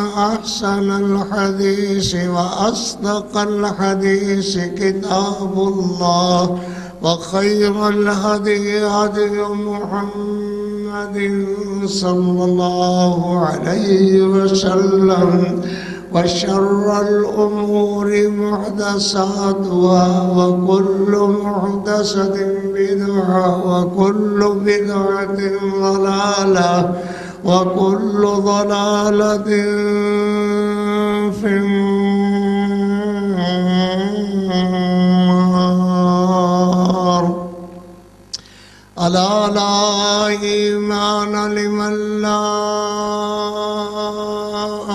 أحسن الحديث وأصدق الحديث كتاب الله وخير الهدي هدي محمد صلى الله عليه وسلم وشر الأمور محدثاتها وكل محدثة بدعة وكل بدعة ضلالة وكل ضلالة في النار. ألا لا إيمان لمن لا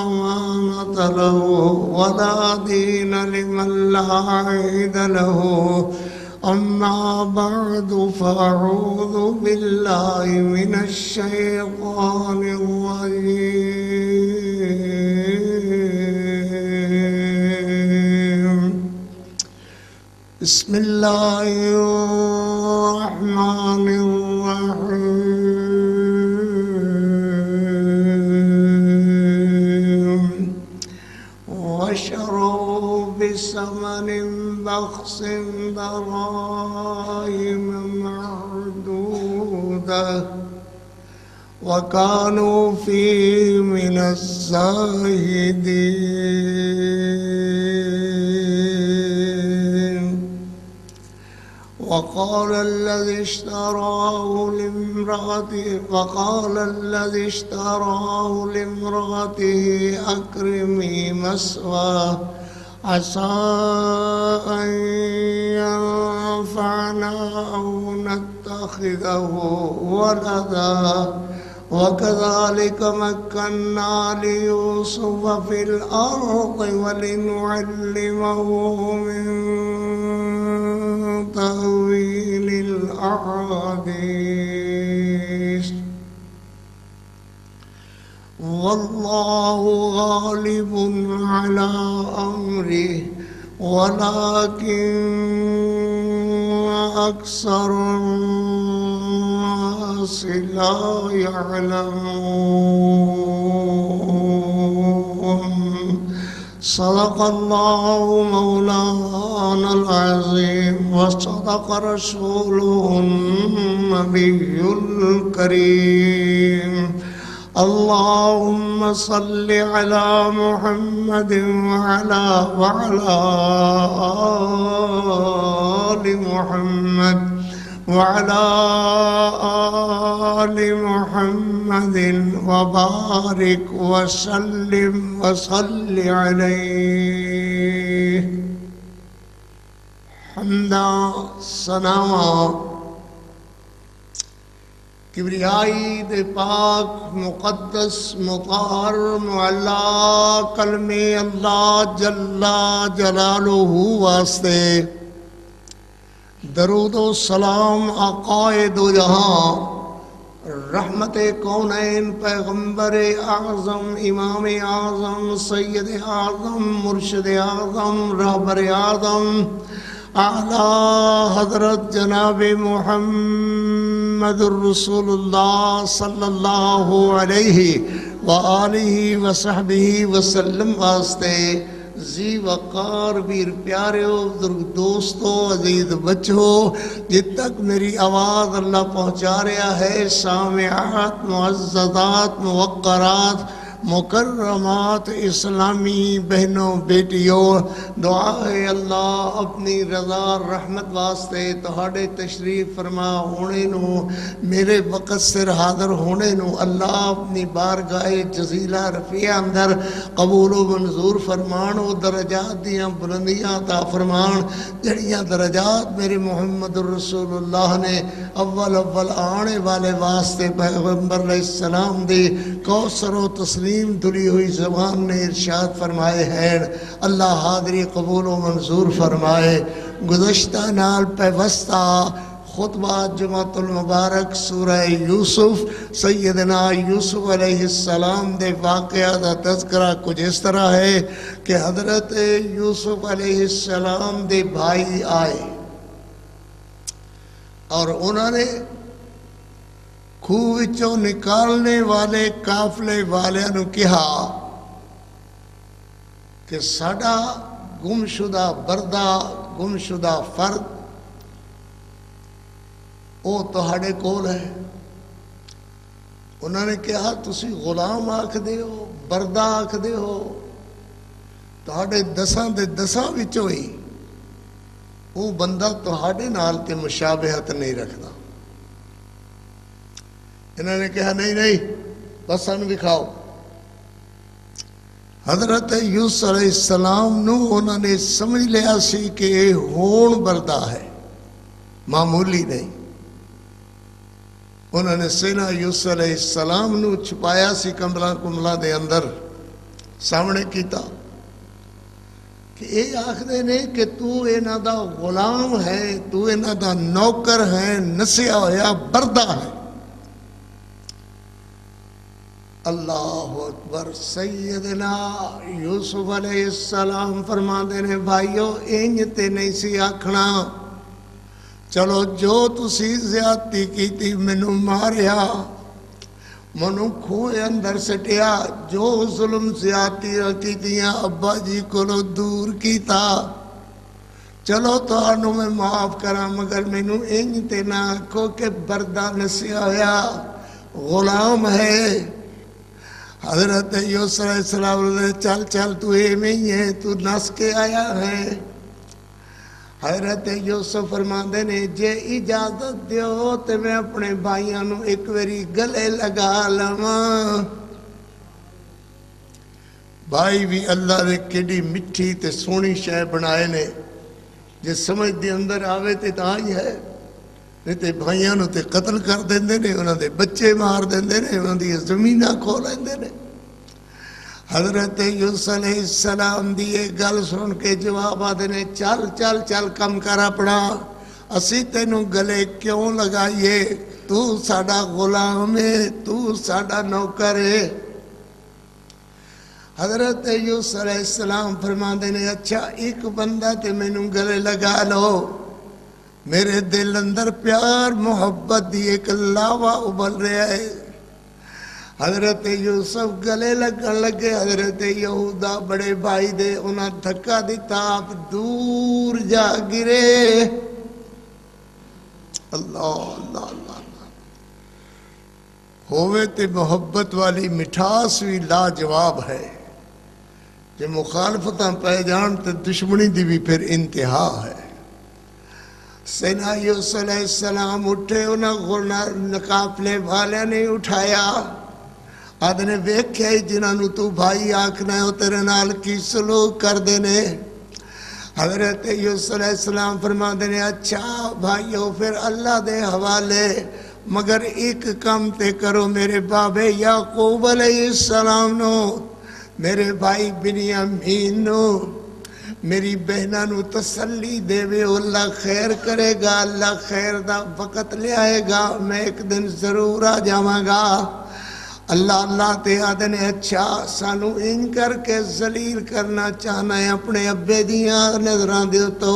أمانة له ولا دين لمن لا عهد له. أما بعد فأعوذ بالله من الشيطان الرجيم. بسم الله الرحمن الرحيم. وشروا بثمن بخس دراهم معدودة وكانوا فيه من الزاهدين. وقال الذي اشتراه لامرأته أكرمي مثواه عسى أن ينفعنا أو نتخذه ولدا وكذلك مكنا ليوسف في الأرض ولنعلمه من تأويل الأحاديث والله غالب على أمره ولكن أكثر الناس لا يعلمون. صدق الله مولانا العظيم وصدق رسوله النبي الكريم. اللهم صل على محمد وعلى آل محمد وعلى آل محمد وبارك وسلم وصل عليه. حمدا ثنا کبریائی دے پاک مقدس مطہر معلا کلمے اللہ جل جلالہ واسطے درود و سلام آقائے دو جہاں رحمت کونین پیغمبر اعظم امام اعظم سید اعظم مرشد اعظم رہبر اعظم اعلیٰ حضرت جناب محمد الرسول اللہ صلی اللہ علیہ وآلہ وصحبہ وسلم واسطے زی وقار بیر پیاریو بزرگ دوستو عزیز بچو جت تک میری آواز اللہ پہنچا رہا ہے سامعات معززات موقرات مکرمات اسلامی بہنوں بیٹیوں دعا ہے اللہ اپنی رضا رحمت واسطے تہاڑے تشریف فرما ہونے نو میرے وقت سر حاضر ہونے نو اللہ اپنی بارگاہ جزیلہ رفیع اندر قبول و منظور فرمان و درجات دیاں بلندیاں عطا فرمان جڑیاں درجات میرے محمد الرسول اللہ نے اول آنے والے واسطے پیغمبر علیہ السلام دے کوثر و تسلیم دلی ہوئی زبان نے ارشاد فرمائے ہیں اللہ حاضری قبول و منظور فرمائے. گزشتہ نال پیوستہ خطبہ جمعۃ المبارک سورہ یوسف سیدنا یوسف علیہ السلام دے واقعہ دا تذکرہ کچھ اس طرح ہے کہ حضرت یوسف علیہ السلام دے بھائی آئے اور انہوں نے کھوہ وچوں نکالنے والے قافلے والے نو کہا کہ ساڈا گمشدہ بردہ گمشدہ فرد وہ تہاڈے کول ہے۔ انہوں نے کہا تسی غلام آکھ دے ہو، بردہ آکھ دے ہو، تہاڈے دساں دے دساں وچوں ہی وہ بندہ تہاڈے نال تے مشابہت نہیں رکھدا۔ انہوں نے کہا نہیں نہیں بس سانو دکھاؤ۔ حضرت یوسف علیہ السلام نو انہوں نے سمجھ لیا سی کہ یہ ہون بردہ ہے، معمولی نہیں۔ انہوں نے سینا یوسف علیہ السلام نو چھپایا سی کملا دے اندر، سامنے کیتا کہ اے آخدے نے کہ تو انہاں دا غلام ہے، تو انہاں دا نوکر ہے، نسیا ہویا بردہ ہے۔ اللہ اکبر۔ سیدنا یوسف علیہ السلام فرماندے نے بھائیو انج تے نہیں سی آکھنا، چلو جو تسی زیادتی کیتی مینوں ماریا، منوں کھوئے اندر سٹیا، جو ظلم زیادتی کیتیاں ابا جی کولو دور کیتا، چلو تہانوں میں معاف کراں، مگر مینوں انج تے نہ آکھو کہ بردہ نسیا ہویا غلام ہے۔ حضرت یوسف علیہ السلام نے چل چل تو ایویں ہی ہے، تو نس کے آیا ہے۔ حضرت یوسف فرماندے نے جے اجازت دیو تے میں اپنے بھائیاں نو ایک واری گلے لگا لواں۔ بھائی بھی اللہ نے کیڑی مٹھی تے سونی شے بنائے نے، جے سمجھ دے اندر آوے تے تاں ہی ہے، نہیں تے بھائیاں نو تے قتل کر دیندے نے، انہاں دے بچے مار دیندے نے، انہاں دی زمیناں کھو لیندے نے۔ حضرت یوسف علیہ السلام دی یہ گل سن کے جواب آدھے نے چل چل چل کم کر اپنا، اسی تینوں گلے کیوں لگائیے، تو ساڈا غلام ہے، تو ساڈا نوکر ہے۔ حضرت یوسف علیہ السلام فرماندے نے اچھا ایک بندہ تے مینوں گلے لگا لو، میرے دل اندر پیار محبت دی ایک لاوا ابل رہا ہے۔ حضرت یوسف گلے لگن لگے، حضرت یہودا بڑے بھائی دے انہاں دھکا دیتا، آپ دور جا گرے۔ اللہ اللہ اللہ ہوئے تے محبت والی مٹھاس بھی لاجواب ہے، جے مخالفتاں پہ جان تے دشمنی دی بھی پھر انتہا ہے۔ سیدنا یوسف علیہ السلام اٹھے، انہاں قافلے والے نے اٹھایا، آدھنے ویکھیا جنہاں نو تو بھائی آکھنا ہے وہ تیرے نال کی سلوک کر دینے۔ حضرت یوسف علیہ السلام فرما دینے اچھا بھائیو پھر اللہ دے حوالے، مگر ایک کام تے کرو میرے بابے یعقوب علیہ السلام نو، میرے بھائی بنیامین نو، میری بہنہ نو تسلی دے وے، اللہ خیر کرے گا، اللہ خیر دا وقت لے آئے گا، میں ایک دن ضرور آ جاواں گا۔ اللہ اللہ تے آدھے نے اچھا سانو ان کر کے ذلیل کرنا چاہنا ہے اپنے ابے دیاں نظران دیو، تو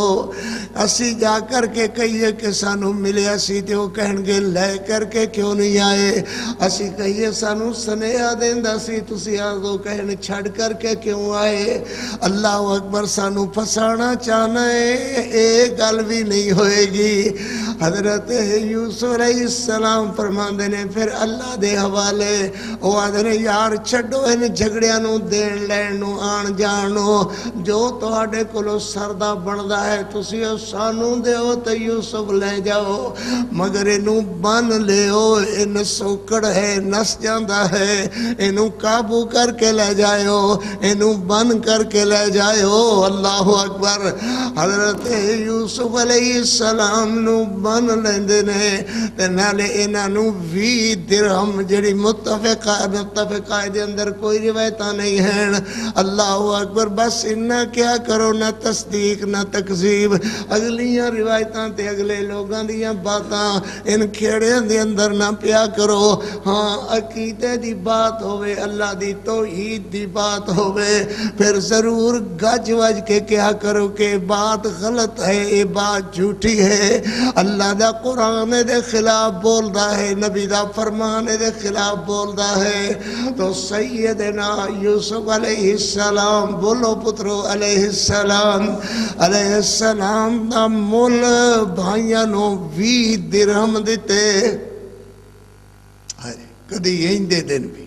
اسی جا کر کے کہیے کہ سانو ملے، اسی تے وہ کہن گے لے کر کے کیوں نہیں آئے، اسی کہیے سانو سنیا دیندہ سی تسی آدھو کہن چھڑ کر کے کیوں آئے۔ اللہ اکبر، سانو پھسانا چاہنا ہے، ایک گل بھی نہیں ہوئے گی۔ حضرت یوسف علیہ السلام فرماندے نے پھر اللہ دے حوالے، وہ آدھے یار چھڑو ان جھگڑیاں نو دین لینو آن جانو، جو تہاڈے کولو سردہ بندا ہے تسی سانو دیو تے یوسف لے جاؤ، مگر انو بن لیو، ان سوکڑ ہے نس جاندہ ہے، انو قابو کر کے لے جائیو، انو بن کر کے لے جائیو۔ اللہ اکبر۔ حضرت یوسف علیہ السلام نو بن لیندے نے تے نالے انہاں نو 20 درہم جڑی متفقہ دے اندر کوئی روایتہ نہیں ہیں۔ اللہ اکبر۔ بس انہاں کیا کرو، نہ تصدیق نہ تکذیب، اگلیاں روایتاں تے اگلے لوگاں دیاں باتاں ان کھیڑیاں دے اندر نہ پیا کرو۔ ہاں عقیدے دی بات ہوئے، اللہ دی توحید دی بات ہوئے، پھر ضرور گج وج کے کیا کرو کہ بات غلط ہے، یہ بات جھوٹی ہے، اللہ دا قرآن دے خلاف بول دا ہے، نبی دا فرمان دے خلاف بول دا فرماندا ہے تو سیدنا یوسف علیہ السلام بولو پترو علیہ السلام دا مل بھائیاں نو 20 درہم دیتے کدی ایندے دن بھی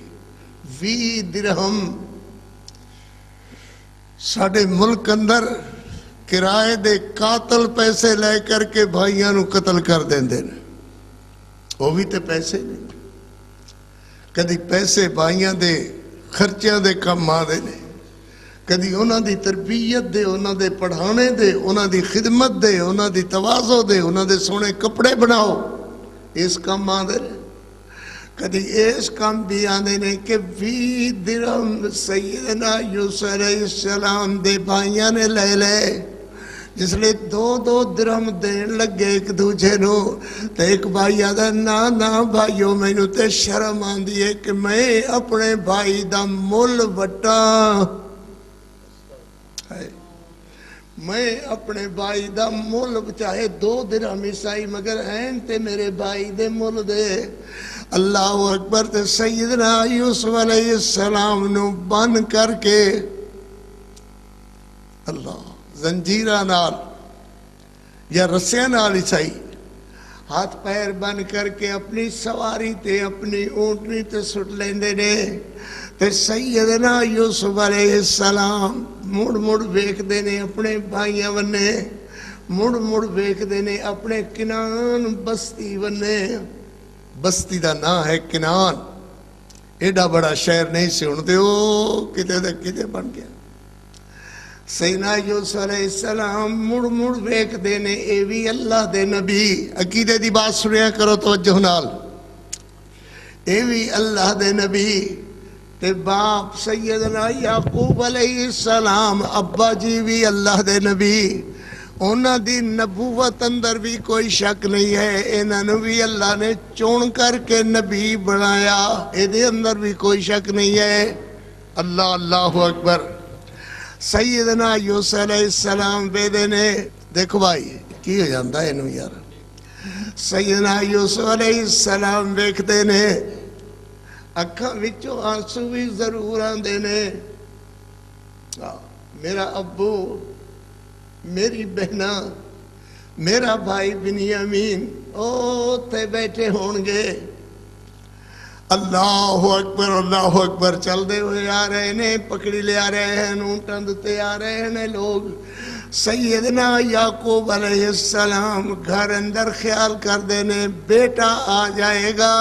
20 درہم ساڑھے ملک اندر کرائے دے قاتل پیسے لے کر کے بھائیاں نو قتل کر دیں دیں وہ بھی تے پیسے نہیں کدی پیسے بھائیاں دے خرچیاں دے کم آدھے نے کدی انہاں دی تربیت دے انہاں دے پڑھانے دے انہاں دی خدمت دے انہاں دی تواضع دے انہاں دے سونے کپڑے بناؤ اس کم آدھے نے کدی اس کام بھی آنے نے کہ 20 درہم سیدنا یوسف علیہ السلام دے بھائیاں نے لے لے جس لئے 2 درہم دین لگے ایک دوجہ نو تو ایک بھائی آدھا نا بھائیو میں نو تے شرم آن دیئے کہ میں اپنے بھائی دا مل وٹا میں اپنے بھائی دا مل چاہے 2 درہم عیسائی مگر ہیں تے میرے بھائی دے مل دے اللہ اکبر تے سیدنا یوسف علیہ السلام نو بن کر کے اللہ زنجیرہ نال یا رسیاں نال عیسائی ہاتھ پیر بن کر کے اپنی سواری تے اپنی اونٹنی تے سٹ لیندے نے تے سیدنا یوسف علیہ السلام مڑ ویکھ دینے اپنے بھائیاں ونے مڑ ویکھ دینے اپنے کنان بستی ونے بستی دا نا ہے کنان ایڈا بڑا شہر نہیں سے انتے ہو کتے بن گیا سیدنا یوسف علیہ السلام مڑ ویکھ دینے اے بھی اللہ دے نبی عقیدے دی بات سنیا کرو توجہ نال اے بھی اللہ دے نبی تے باپ سیدنا یعقوب علیہ السلام ابا جی بھی اللہ دے نبی انہاں دی نبوت اندر بھی کوئی شک نہیں ہے انہاں بھی اللہ نے چون کر کے نبی بنایا اے دے اندر بھی کوئی شک نہیں ہے اللہ اکبر سیدنا یوسف علیہ السلام بیدے نے دیکھو بھائی کی ہو جاندہ ہے انہوں یار سیدنا یوسف علیہ السلام بیکھتے نے اکھاں وچوں آنسو بھی ضرور آندے نے میرا ابو میری بہنہ میرا بھائی بنیامین او تے بیٹھے ہونگے اللہ اکبر چل دے ہوئے آ رہے نے پکڑی لے آ رہے ہیں اونٹاں دتے آ رہے ہیں لوگ سیدنا یعقوب علیہ السلام گھر اندر خیال کر دینے بیٹا آ جائے گا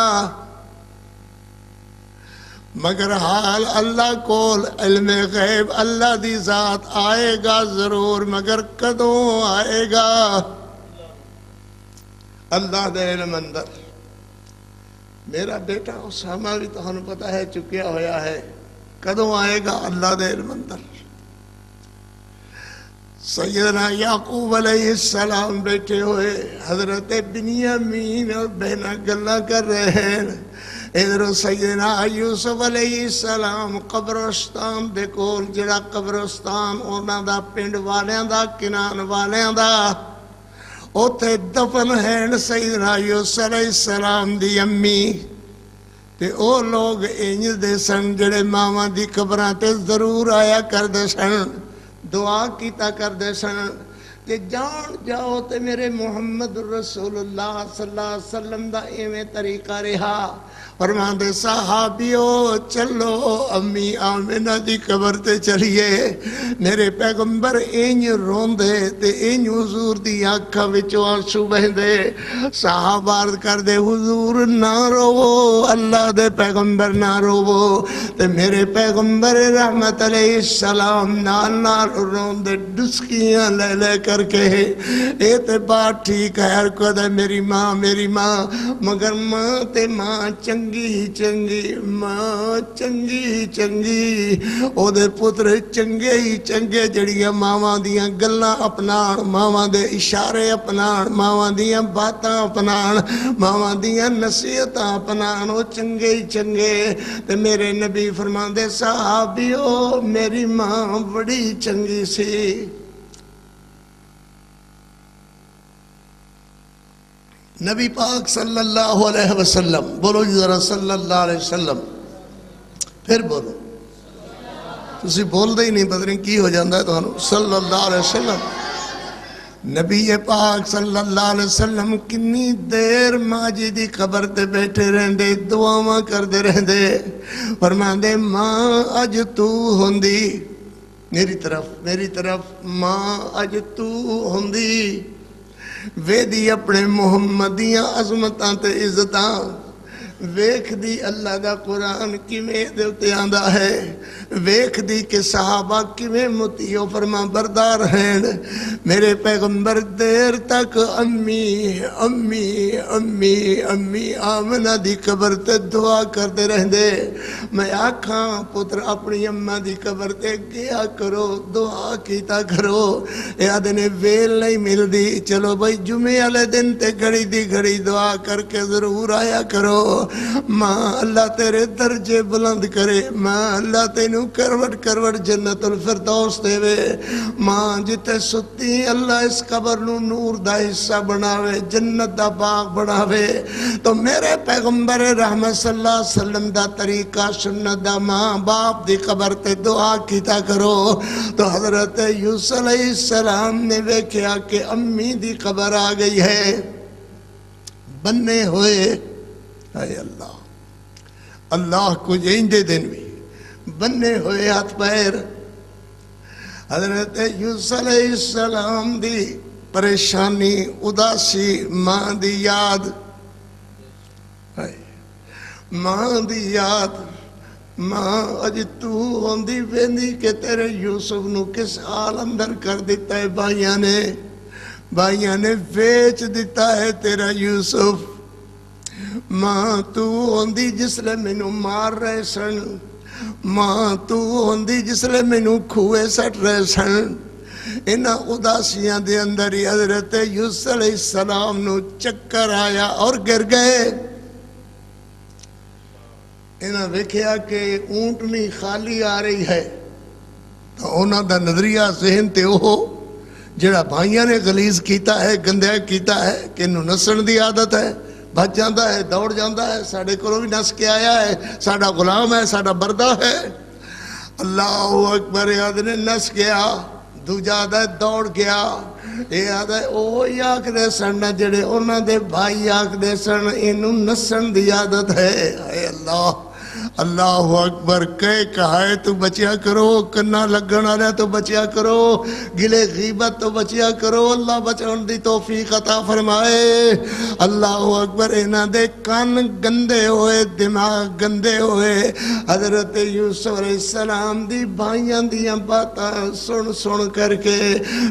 مگر حال اللہ کول علم غیب اللہ دی ذات آئے گا ضرور مگر کدوں آئے گا اللہ دے علم اندر میرا بیٹا اسامہ بھی تو ہمیں پتہ ہے چکیا ہویا ہے کدوں آئے گا اللہ دے علم اندر سیدنا یعقوب علیہ السلام بیٹھے ہوئے حضرت بنیامین اور بہنہ گلہ کر رہے ہیں ادھر سیدنا یوسف علیہ السلام قبرستان دے کول جڑا قبرستان اونا دا پنڈ والیاں دا کنان والیاں دا اوتھے دفن ہیں سیدنا یوسف علیہ السلام دی امی تے او لوگ انج دے سن جڑے ماما دی قبران تے ضرور آیا کر دے سن دعا کیتا کر دے سن کہ جان جاؤ تے میرے محمد رسول اللہ صلی اللہ علیہ وسلم دا ایویں طریقہ رہا فرمان دے صحابیو چلو امی آمنہ دی قبر تے چلیے میرے پیغمبر اینج رون دے تے اینج حضور دی آنکھا وچو آنسو بہن دے صحابہ عرض کر دے حضور نہ رو اللہ دے پیغمبر نہ رو تے میرے پیغمبر رحمت علیہ السلام نال رون دے ڈسکیاں لے لے کر کے اے تے بات ٹھیک ہے ہر کو دے میری ماں مگر ماں تے ماں چنگی ماں چنگی او دے پتر چنگے جڑیاں ماواں دیاں گلاں اپنان ماواں دے اشارے اپنان ماواں دیاں باتاں اپنان ماواں دیاں نصیحتاں اپنان او چنگے تے میرے نبی فرمان دے صحابیو میری ماں بڑی چنگی سی نبی پاک صلی اللہ علیہ وسلم بولو جی ذرا صلی اللہ علیہ وسلم پھر بولو، تسی بول دے ہی نہیں، پتہ نہیں کی ہو جاندہ ہے تو صلی اللہ علیہ وسلم نبی پاک صلی اللہ علیہ وسلم کنی دیر ماں جی دی قبر تے بیٹھے رہندے، دعاواں کردے رہندے، فرماندے ماں اج تو ہوندی میری طرف ماں اج تو ہوندی، ویدی اپنے محمدیاں عظمتاں تے عزتاں، ویکھ دی اللہ دا قرآن کیویں دے اُتے آندا ہے، ویکھ دی کہ صحابہ کیویں متیو فرما بردار ہیں، میرے پیغمبر دیر تک امی امی امی امی آمنہ دی قبر تے دعا کردے رہندے، میں آکھاں پتر اپنی اماں دی قبر تے گیا کرو، دعا کیتا کرو، یاد نے ویل نہیں مل دی، چلو بھائی جمعے والے دن تے گھڑی دی گھڑی دعا کر کے ضرور آیا کرو، ماں اللہ تیرے درجے بلند کرے، ماں اللہ تینوں کروٹ جنت الفردوس دے وے، ماں جتے ستی اللہ اس قبر نو نور دا حصہ بناوے، جنت دا باغ بناوے، تو میرے پیغمبر رحمت صلی اللہ علیہ وسلم دا طریقہ سنت دا ماں باپ دی قبر تے دعا کیتا کرو، تو حضرت یوسف علیہ السلام نے ویکھیا کہ امی دی قبر آ گئی ہے، بننے ہوئے، اے اللہ کو جیندے دن بھی بننے ہوئے ہاتھ پیر، حضرت یوسف علیہ السلام دی پریشانی اداسی ماں دی یاد، ماں دی یاد، ماں اج تو ہوندی ویندی کہ تیرے یوسف نو کس حال اندر کر دیتا ہے، بھائیاں نے ویچ دیتا ہے تیرا یوسف، ماں تو ہوندی جس لے مینوں مار رہے سن، ماں تو ہوندی جس لے مینوں کھوئے سٹ رہے سن، انہاں اداسیاں دے اندر ہی حضرت یوسف علیہ السلام نو چکر آیا اور گر گئے، انہاں ویکھیا کہ اونٹنی خالی آ رہی ہے، تو انہاں دا نظریہ ذہن تے وہ جڑا بھائیاں نے غلیظ کیتا ہے، گندیا کیتا ہے کہ انہوں نسن دی عادت ہے، بھج جاندہ ہے، دوڑ جاندہ ہے، ساڑھے کلو بھی نس کے آیا ہے، ساڑھا غلام ہے، ساڑھا بردہ ہے، اللہ اکبر، یاد نے نس گیا، دوجہ آدھا دوڑ گیا، یہ آدھا اوہی آکھ دے سن جڑے انہاں دے بھائی آکھ دے سن، انہوں نسن دی عادت ہے، اے اللہ اکبر، کہے تو بچیا کرو، کنا لگن آلیا تو بچیا کرو، گلے غیبت تو بچیا کرو، اللہ بچان دی توفیق عطا فرمائے، اللہ اکبر، انہاں دے کان گندے ہوئے، دماغ گندے ہوئے، حضرت یوسف علیہ السلام دی بھائیاں دیاں باتاں سن کر کے،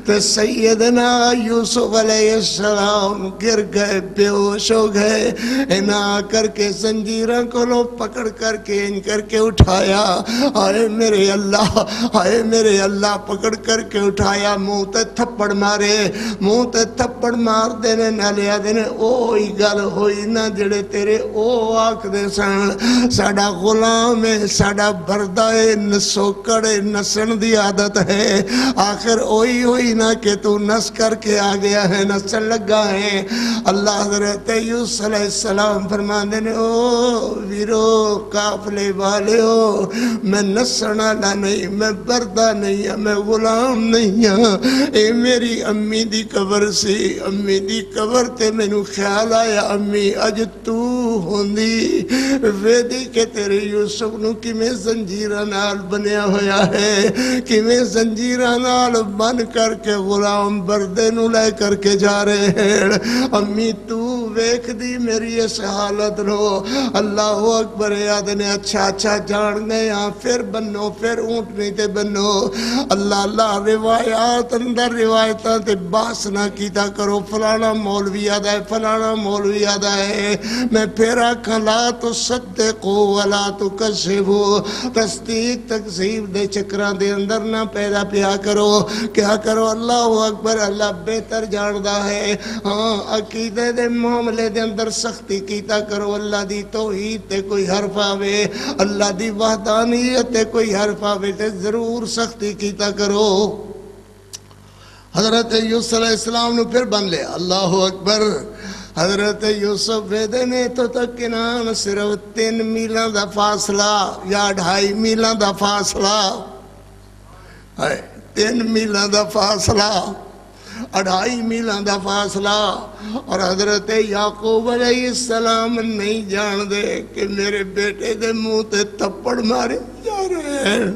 تو سیدنا یوسف علیہ السلام گر گئے، بے ہوش ہو گئے، انہاں کر کے زنجیراں کو لو پکڑ کر کے ان کر کے اٹھایا، آئے میرے اللہ پکڑ کر کے اٹھایا، منہ تے تھپڑ مار دینے نالیا دینے، اوہی گل ہوئی نا جڑے تیرے او آکھ دے سن، ساڑا غلام ہے، ساڑا بردہ ہے، نسوکڑے نسن دی عادت ہے، آخر اوہی ہوئی نا کہ تو نس کر کے آ گیا ہے، نسن لگا ہے، اللہ حضرت یوسف علیہ السلام فرمان دینے، او ویرو قافلے والے ہو، میں نسنا نہیں، میں بردہ نہیں ہوں، میں غلام نہیں ہوں، اے میری امی دی قبر سی، امی دی قبر تے میں نو خیال آیا، امی اج تو ہوندی ویدی کہ تیرے یوسف نو کی میں زنجیرہ نال بنیا ہویا ہے، کہ میں زنجیرہ نال بن کر کے غلام بردے نو لے کر کے جا رہے ہیں، امی تو ویکھ دی میری اس حالت نو، اللہ اکبر، یاد نے اچھا جان گئے ہاں، پھر بنو، پھر اونٹ نہیں تے بنو، اللہ روایات اندر روایتاں تے باس نہ کیتا کرو، فلانا مولوی آدھا ہے، فلانا مولوی آدھا ہے، میں پھر آکھاں لا تصدقو ولا تکذبو، تصدیق تکذیب دے چکران دے اندر نہ پیدا پیا کرو، کیا کرو، اللہ اکبر، اللہ بہتر جاندہ ہے، ہاں عقیدے دے معاملے دے اندر سختی کیتا کرو، اللہ دی توحید تے کوئی حرف آوے، اللہ دی وحدانیت تے کوئی حرف آوے تے ضرور سختی کیتا کرو، حضرت یوسف علیہ السلام نے پھر بن لیا، اللہ اکبر، حضرت یوسف ویدے نے تو کنان صرف 3 میلاں دا فاصلہ یا 2.5 میلاں دا فاصلہ 3 میلاں دا فاصلہ 2.5 میلاں دا فاصلہ اور حضرت یعقوب علیہ السلام نہیں جان دے کہ میرے بیٹے دے منہ تے تھپڑ مارے جا رہے ہیں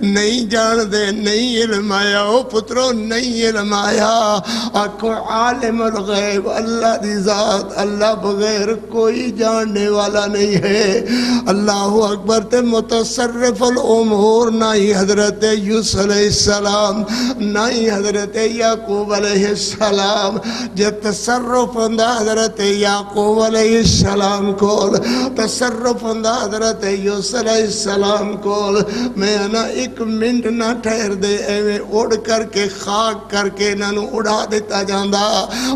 نہیں جان دے نہیں علم آیا او پترو نہیں علم آیا آکھو عالم الغیب اللہ دی ذات اللہ بغیر کوئی جاننے والا نہیں ہے اللہ اکبر تے متصرف الامور نہ ہی حضرت یوسف علیہ السلام نہ ہی حضرت یعقوب علیہ السلام جو تصرف اندہ حضرت یعقوب علیہ السلام کول تصرف اندہ حضرت یوسف علیہ السلام کول میں نا 1 منٹ نہ ٹھہر دے ایویں اڑ کر کے خاک کر کے انہوں اڑا دیتا جاندہ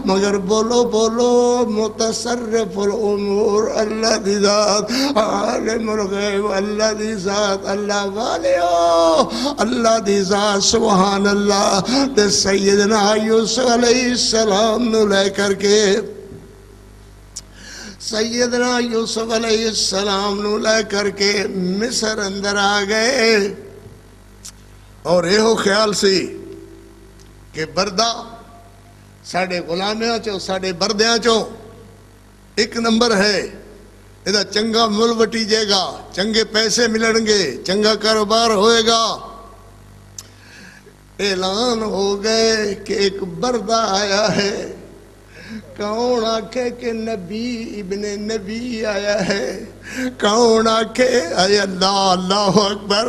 مگر بولو بولو متصرف الامور اللہ دی ذات عالم الغیب اللہ دی ذات اللہ والیو اللہ دی ذات سبحان اللہ تے سیدنا یوسف علیہ السلام نو لے کر کے سیدنا یوسف علیہ السلام نو لے کر کے مصر اندر آ گئے اور یہ خیال سی کہ بردہ ساڑھے غلامیاں چو ساڑھے بردیاں چو 1 نمبر ہے ادھا چنگا مل وٹی جے گا چنگے پیسے ملن گے چنگا کاروبار ہوئے گا اعلان ہو گئے کہ ایک بردہ آیا ہے کون آکھے کہ نبی ابن نبی آیا ہے کون آکھے اے اللہ اللہ اکبر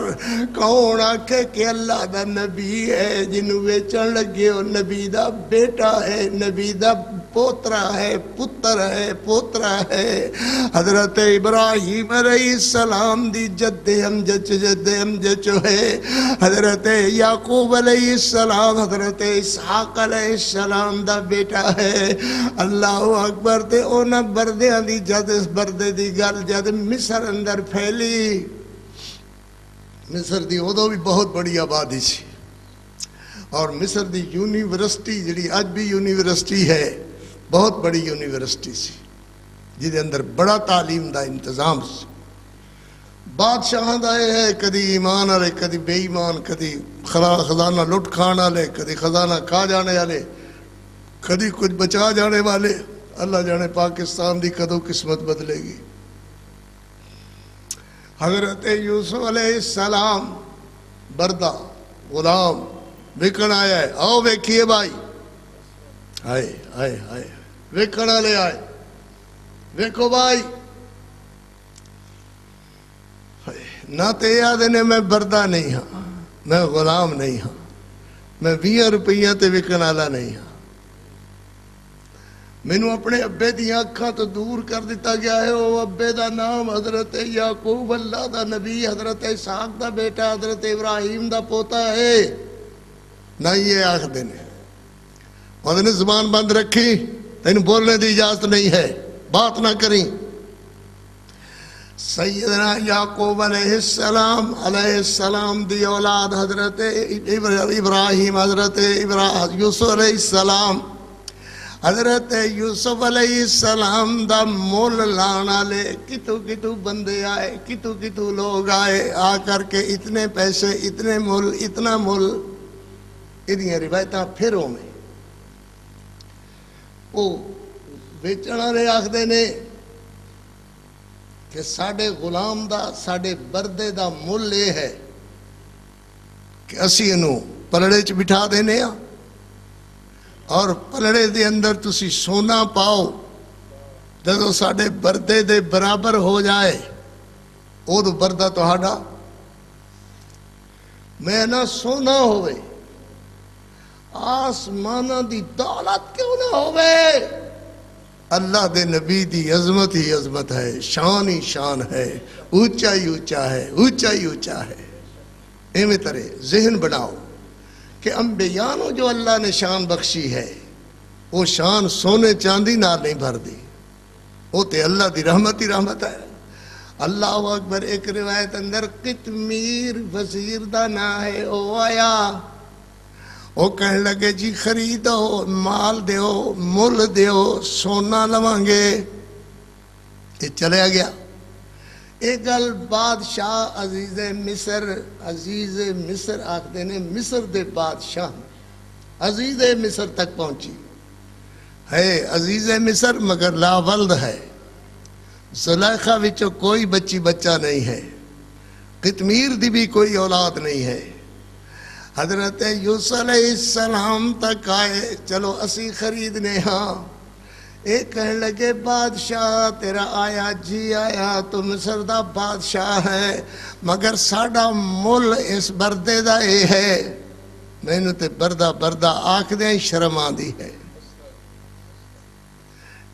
کون آکھے کہ اللہ دا نبی ہے جنہوں ویچن لگے ہو نبی دا بیٹا ہے نبی دا پوترا ہے پتر ہے پوترا ہے حضرت ابراہیم علیہ السلام دی جد ہمجد ہے حضرت یعقوب علیہ السلام حضرت اسحاق علیہ السلام دا بیٹا ہے اللہ اکبر تے اونا بردیاں دی جد اس بردے دی گل جد مصر اندر پھیلی مصر دی ادو بھی بہت بڑی آبادی سی اور مصر دی یونیورسٹی جڑی آج بھی یونیورسٹی ہے بہت بڑی یونیورسٹی سی جدے اندر بڑا تعلیم دا انتظام سی بادشاہ دا ہے کدی ایمان آلے کدی بے ایمان کدی خزانہ لٹ کھان آلے کدی خزانہ کھا جانے والے کدی کچھ بچا جانے والے اللہ جانے پاکستان دی کدو قسمت بدلے گی حضرت یوسف علیہ السلام بردہ غلام وکن آیا ہے آؤ ویکھیے بھائی آئے آئے آئے وکن آلے آئے ویکھو بھائی نہ تے یاد نے میں بردہ نہیں ہاں میں غلام نہیں ہاں میں 20 روپیہ تے وکن آلا نہیں ہاں میں نے اپنے ابے دی آنکھاں تو دور کر دیتا گیا ہے وہ ابے دا نام حضرت یعقوب اللہ دا نبی حضرت اسحاق دا بیٹا حضرت ابراہیم دا پوتا ہے نہ یہ آخ دینے اور نے زبان بند رکھی تین بولنے دی اجازت نہیں ہے بات نہ کریں سیدنا یعقوب علیہ السلام دی اولاد حضرت ابراہیم حضرت یوسف علیہ السلام حضرت یوسف علیہ السلام دا مول لانا لے کتو بندے آئے کتو لوگ آئے آ کر کے اتنے پیسے اتنے مول اتنا مول ادھیاں روایتاں پھروں میں وہ بیچنا رہے آخ دینے کہ ساڑھے غلام دا ساڑھے بردے دا مول لے ہے کہ اسی انہوں پلڑے چ بٹھا دینے ہاں اور پلڑے دے اندر تسی سونا پاؤ جدو ساڑھے بردے دے برابر ہو جائے او تو بردہ تو ہاڑا میں نہ سونا ہوئے آسمانہ دی دولت کیوں نہ ہوئے اللہ دے نبی دی عظمت ہی عظمت ہے شان ہی شان ہے اونچا ہی اونچا ہے اونچا ہی اونچا ہے ایمیں طرح ذہن بناؤ کہ انبیاءوں جو اللہ نے شان بخشی ہے وہ شان سونے چاندی نال نہیں بھر دی وہ تے اللہ دی رحمت ہی رحمت ہے اللہ اکبر ایک روایت اندر قطمیر وزیر دا نا ہے او آیا وہ کہنے لگے جی خریدو، مال دیو، مل دیو، سونا لواں گے۔ یہ چلیا گیا۔ ایک گل بادشاہ عزیز مصر آخدے نے، مصر دے بادشاہ عزیز مصر تک پہنچی ہے، عزیز مصر مگر لا ولد ہے، زلیخا وچوں کوئی بچی بچہ نہیں ہے، قطمیر دی بھی کوئی اولاد نہیں ہے۔ حضرت یوسف علیہ السلام تک آئے، چلو اسی خریدنے ہاں۔ ایک کہنے لگے بادشاہ تیرا آیا جی آیا، تو مصر دا بادشاہ ہے، مگر ساڑا مل اس بردے دا اے ہے۔ میں نے تے بردہ آکھ دیں شرم آندی ہے،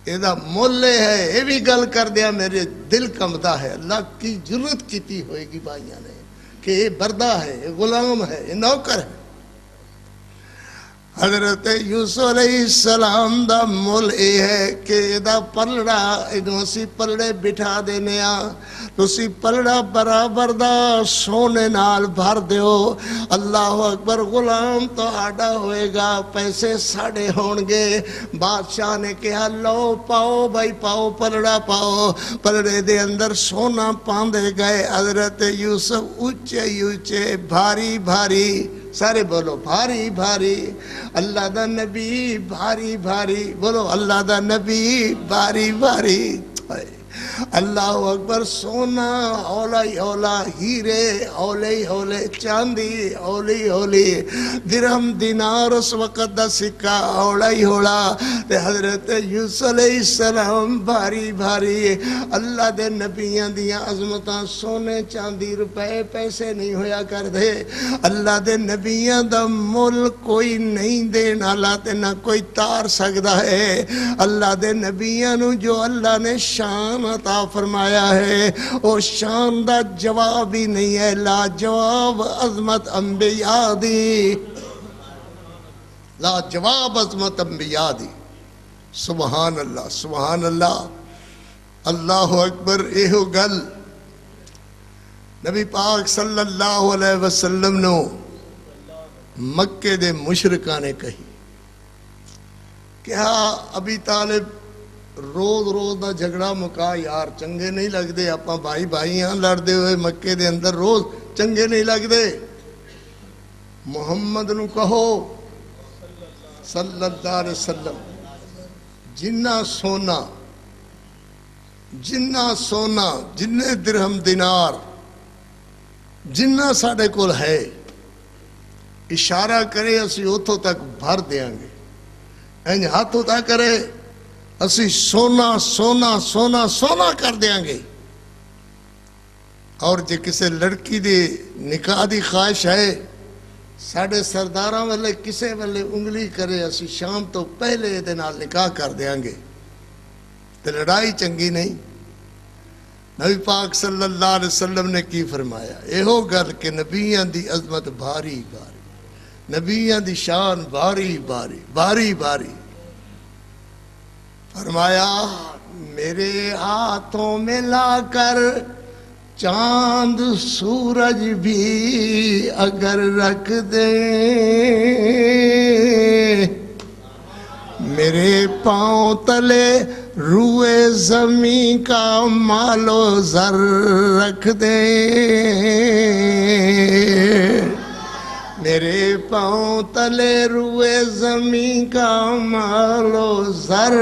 یہ دا مل ہے، یہ بھی گل کر دیا میرے دل کمدا ہے۔ اللہ کی جرت کیتی ہوئے گی بھائیاں نے کہ یہ بردہ ہے، یہ غلام ہے، یہ نوکر ہے۔ حضرت یوسف علیہ السلام دا مل اے ہے کہ دا پلڑا ادھوں اسی پلڑے بٹھا دینے تسی پلڑا برابر دا سونے نال بھر دیو، اللہ اکبر، غلام تو آڈا ہوئے گا، پیسے ساڑے ہونگے۔ بادشاہ نے کہا لو پاؤ بھائی پاؤ، پلڑا پاؤ، پلڑے دے اندر سونا پاندے گئے۔ حضرت یوسف اونچے اونچے، بھاری بھاری، سارے بولو بھاری بھاری، اللہ دا نبی بھاری بھاری، بولو اللہ دا نبی بھاری بھاری، اللہ اکبر، سونا اولائی اولا، ہیرے اولی اولی، چاندی اولی اولی، درہم دینار اس وقت دا سکہ اولائی اولا۔ حضرت یوسف علیہ السلام بھاری بھاری، اللہ دے نبیاں دیاں عظمتاں سونے چاندی روپے پیسے نہیں ہویا کر دے، اللہ دے نبیاں دا ملک کوئی نہیں دین اللہ تے نہ کوئی تار سکدا ہے۔ اللہ دے نبیاں نو جو اللہ نے شان عطا فرمایا ہے، وہ شان دا جواب ہی نہیں ہے، لا جواب عظمت انبیاء دی، لا جواب عظمت انبیاء دی۔ سبحان اللہ سبحان اللہ، اللہ اکبر۔ ایہو گل نبی پاک صلی اللہ علیہ وسلم نو مکے دے مشرکاں نے کہی کہ ہاں ابی طالب روز روز دا جھگڑا مکا یار، چنگے نہیں لگ دے، اپاں بھائی بھائی ہاں لڑدے ہوئے مکے دے اندر روز چنگے نہیں لگ دے۔ محمد نو کہو صلی اللہ علیہ وسلم، جنہ سونا جنہ درہم دینار جنہ ساڑے کول ہے، اشارہ کرے اسی اتھوں تک بھر دیاں گے، انج ہاتھ ہوتا کرے اسی سونا سونا سونا سونا کر دیاں گے۔ اور جے کسے لڑکی دی نکاح دی خواہش ہے، ساڑے سرداراں والے کسے والے انگلی کرے اسی شام تو پہلے دے نال نکاح کر دیاں گے، تے لڑائی چنگی نہیں۔ نبی پاک صلی اللہ علیہ وسلم نے کی فرمایا؟ ایہو گل کہ نبیاں دی عظمت بھاری بھاری، نبیاں دی شان بھاری بھاری بھاری بھاری۔ فرمایا میرے ہاتھوں میں لا کر چاند سورج بھی اگر رکھ دے، میرے پاؤں تلے روئے زمین کا مال و زر رکھ دے، میرے پاؤں تلے روئے زمین کا مال و زر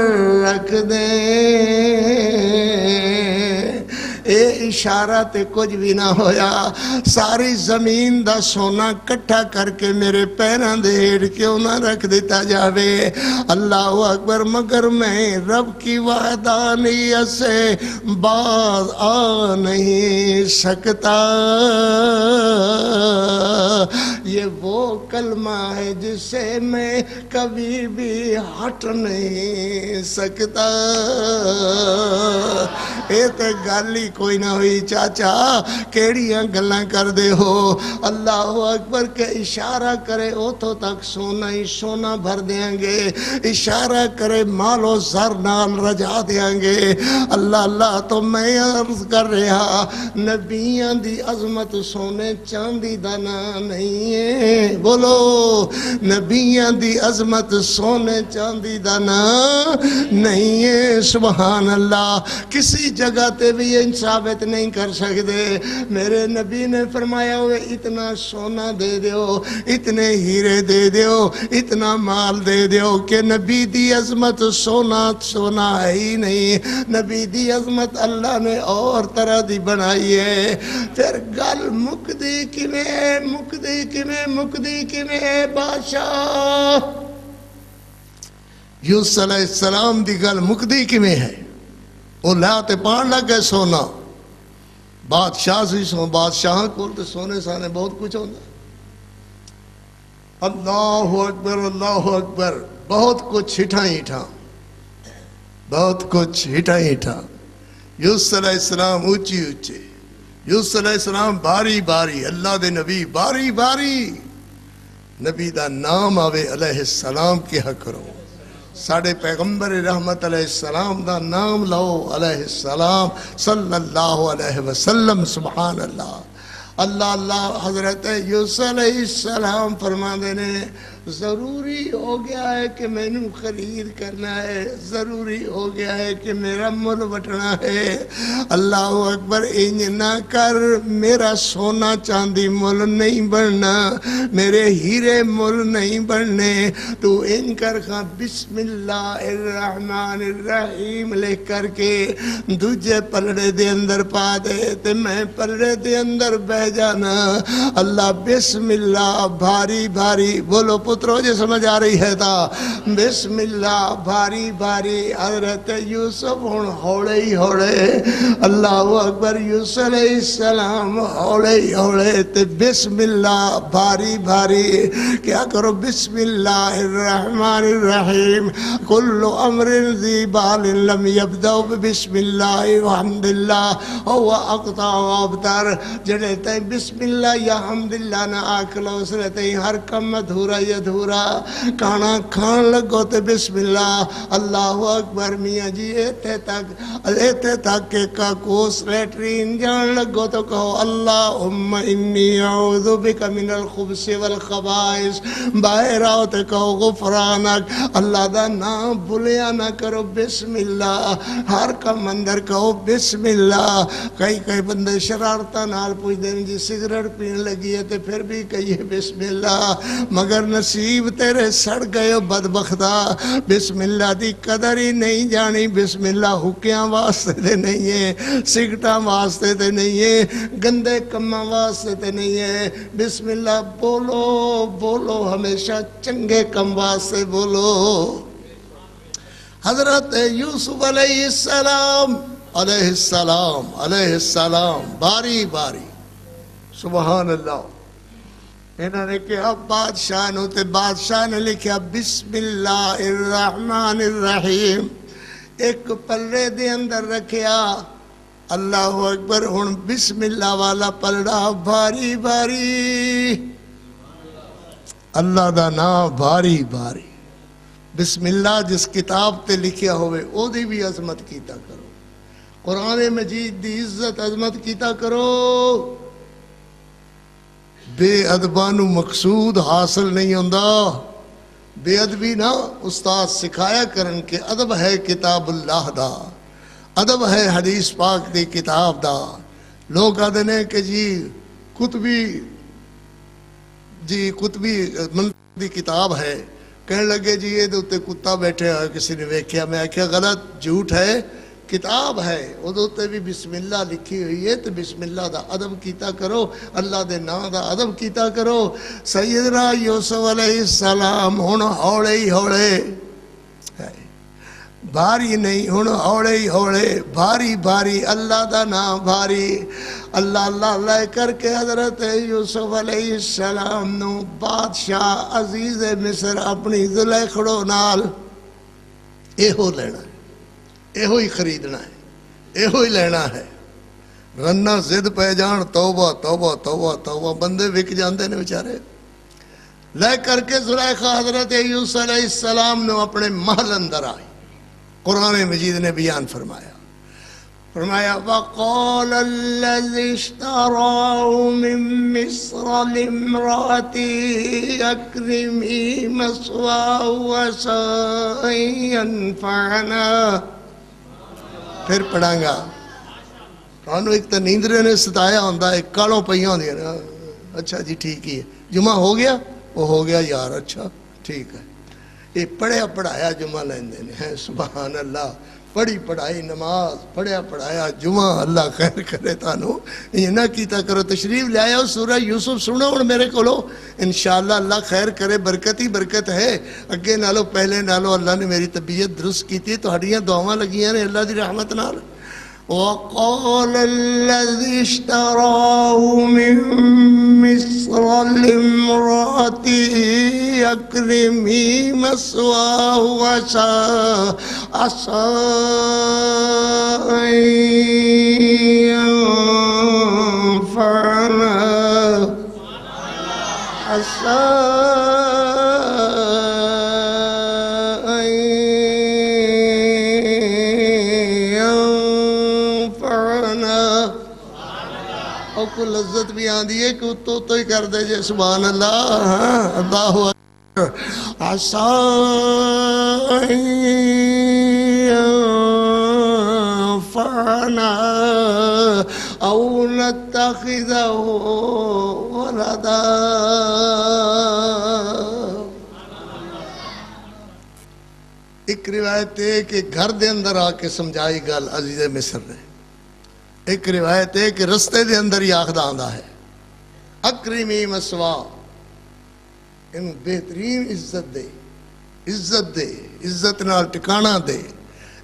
رکھ دے، اے اشارہ تے کچھ بھی نہ ہویا، ساری زمین دا سونا کٹھا کر کے میرے پیران دے ہیڑ کیوں نہ رکھ دیتا جاوے۔ اللہ اکبر، مگر میں رب کی وحدانیت سے باز آ نہیں سکتا۔ یہ وہ کلمہ ہے جس سے میں کبھی بھی ہٹ نہیں سکتا۔ اے تے گالی کوئی نہ ہوئی چاچا، کیڑیاں گلاں کر دے ہو۔ اللہ اکبر کے اشارہ کرے اتھوں تک سونا ہی سونا بھر دیاں گے، اشارہ کرے مال و زر نال رجا دیاں گے۔ اللہ اللہ، تو میں عرض کر رہا، نبیاں دی عظمت سونے چاندی دا نا نہیں ہے، ہے بولو نبیاں دی عظمت سونے چاندی دا نا نہیں ہے سبحان اللہ کسی جگہ تے بھی یہ ثابت نہیں کر سکتے میرے نبی نے فرمایا ہوئے اتنا سونا دے دیو اتنے ہیرے دے دیو اتنا مال دے دیو کہ نبی دی عظمت سونا ہے ہی نہیں نبی دی عظمت اللہ نے اور طرح دی بنائی ہے پھر گل مکدی کیویں بادشاہ یوسف علیہ السلام دی گل مکدی کیویں ہے وہ لا تے پان لگ گئے سونا بادشاہ سی بادشاہ کو تے سونے سانے بہت کچھ ہوتا اللہ اکبر بہت کچھ ہٹھا بہت کچھ ہٹھا یوسف علیہ السلام اونچی یوسف علیہ السلام باری اللہ دے نبی باری نبی دا نام آوے علیہ السلام کی حق کرو ساڑھے پیغمبر رحمت علیہ السلام دا نام لو علیہ السلام صلی اللہ علیہ وسلم سبحان اللہ اللہ حضرت یوسف علیہ السلام فرما دینے ضروری ہو گیا ہے کہ میں نے خرید کرنا ہے ضروری ہو گیا ہے کہ میرا مل بٹنا ہے اللہ اکبر انج نہ کر میرا سونا چاندی مل نہیں بڑھنا میرے ہیرے مل نہیں بڑھنے تو ان کر خواہ بسم اللہ الرحمن الرحیم لکھ کر کے دوجے پلڑے دے اندر پا دے تے میں پلڑے دے اندر بہ جانا اللہ بسم اللہ بھاری بولو پترو جی سمجھ آ رہی ہے تا بسم اللہ بھاری حضرت یوسف ہون ہوڑے اللہ اکبر یوسف علیہ السلام ہوڑے تے بسم اللہ بھاری کیا کرو بسم اللہ الرحمن الرحیم کل امر ذی بال لم یبدأ بسم اللہ والحمدللہ هو اقطع و ابتر جڑے تے بسم اللہ یا حمدللہ نہ آکلو اس رہتے ہر کم ادھورا ادھورا کھانا کھان لگو تے بسم اللہ اللہ اکبر میاں جی ایتے تک کہ کاکوس لیٹرین جان لگو تو کہو اللہم انی اعوذ بک من الخبث والخبائث باہر آؤ تے کہو غفرانک اللہ دا نام بھولیا نہ کرو بسم اللہ ہر کم اندر کہو بسم اللہ کئی بندے شرارتہ نال پوچھ دیں جی سگریٹ پین لگی ہے تے پھر بھی کہیے بسم اللہ مگر نصیب تیرے سڑ گئے بدبختہ بسم اللہ دی قدر ہی نہیں جانی بسم اللہ حکیاں واسطے تے نہیں ہے سگٹاں واسطے تے نہیں ہے گندے کماں واسطے تے نہیں ہے بسم اللہ بولو ہمیشہ چنگے کم واسطے بولو حضرت یوسف علیہ السلام باری سبحان اللہ انہوں نے کہا بادشاہ نو تے بادشاہ نے لکھا بسم اللہ الرحمن الرحیم ایک پلڑے دے اندر رکھیا اللہ اکبر ہن بسم اللہ والا پلڑا بھاری اللہ دا نام بھاری بسم اللہ جس کتاب تے لکھیا ہوئے او دی بھی عظمت کیتا کرو قرآن مجید دی عزت عظمت کیتا کرو بے ادبانو مقصود حاصل نہیں ہوندہ بے ادبی نہ استاد سکھایا کرن کے ادب ہے کتاب اللہ دا ادب ہے حدیث پاک دی کتاب دا لوگ آدھنے کہ جی کتبی منظر دی کتاب ہے کہنے لگے جی یہ دوتے کتا بیٹھے ہوئے کسی نے ویکھیا میں آکھیا غلط جھوٹ ہے کتاب ہے وہ دوتے بھی بسم اللہ لکھی ہوئی ہے تو بسم اللہ دا ادب کیتا کرو اللہ دے نام دا ادب کیتا کرو سیدنا یوسف علیہ السلام ہن ہوڑے بھاری نہیں ہن ہوڑے بھاری اللہ دا نام بھاری اللہ کر کے حضرت یوسف علیہ السلام نو بادشاہ عزیز مصر اپنی زلیخڑوں نال ایہو لینا ہے ایہو ہی خریدنا ہے ایہو ہی لینا ہے رنہ زد پہ جان توبہ بندے وک جاندے نے بیچارے لے کر کے زلیخا حضرت یوسف علیہ السلام نے اپنے محل اندر آئی قرآن مجید نے بیان فرمایا فرمایا وقال الذي اشتراه من مصر لامرأته اکرمی مثواه وعسى ان ينفعنا. پھر پڑھاں گا تانوں ایک تو نیندرے نے ستایا ہوندہ ایک کالوں پہیاں ہوندی ہے. اچھا جی ٹھیک ہی ہے جمعہ ہو گیا وہ ہو گیا یار اچھا ٹھیک ہے. یہ پڑھیا پڑھایا جمعہ لیندے نے ہیں. سبحان اللہ. پڑھی پڑھائی نماز پڑھیا پڑھایا جمعہ. اللہ خیر کرے تانوں یہ نہ کیتا کرو. تشریف لے آؤ سورہ یوسف سنو اور میرے کولو انشاءاللہ. اللہ خیر کرے. برکت ہی برکت ہے. اگے نالو پہلے نالو اللہ نے میری طبیعت درست کی تھی تو ہڈیاں دعاواں لگیاں نے اللہ دی رحمت نال. وقال الذي اشتراه من مصر لامرأته اكرمي مثواه وعسى أن ينفعنا کو لذت بھی آندھی ہے کہ تو ہی کر دے جے. سبحان اللہ. اللہ اکبر. عسى ان ينفعنا او نتخذه ولدا. ایک روایت ہے کہ گھر دے اندر آ کے سمجھائی گل عزیز مصر نے. ایک روایت ہے کہ رستے دے اندر ہی آخدہ آندہ ہے اکرمی مسوا. ان بہترین عزت دے. عزت دے. عزت نال ٹکانا دے.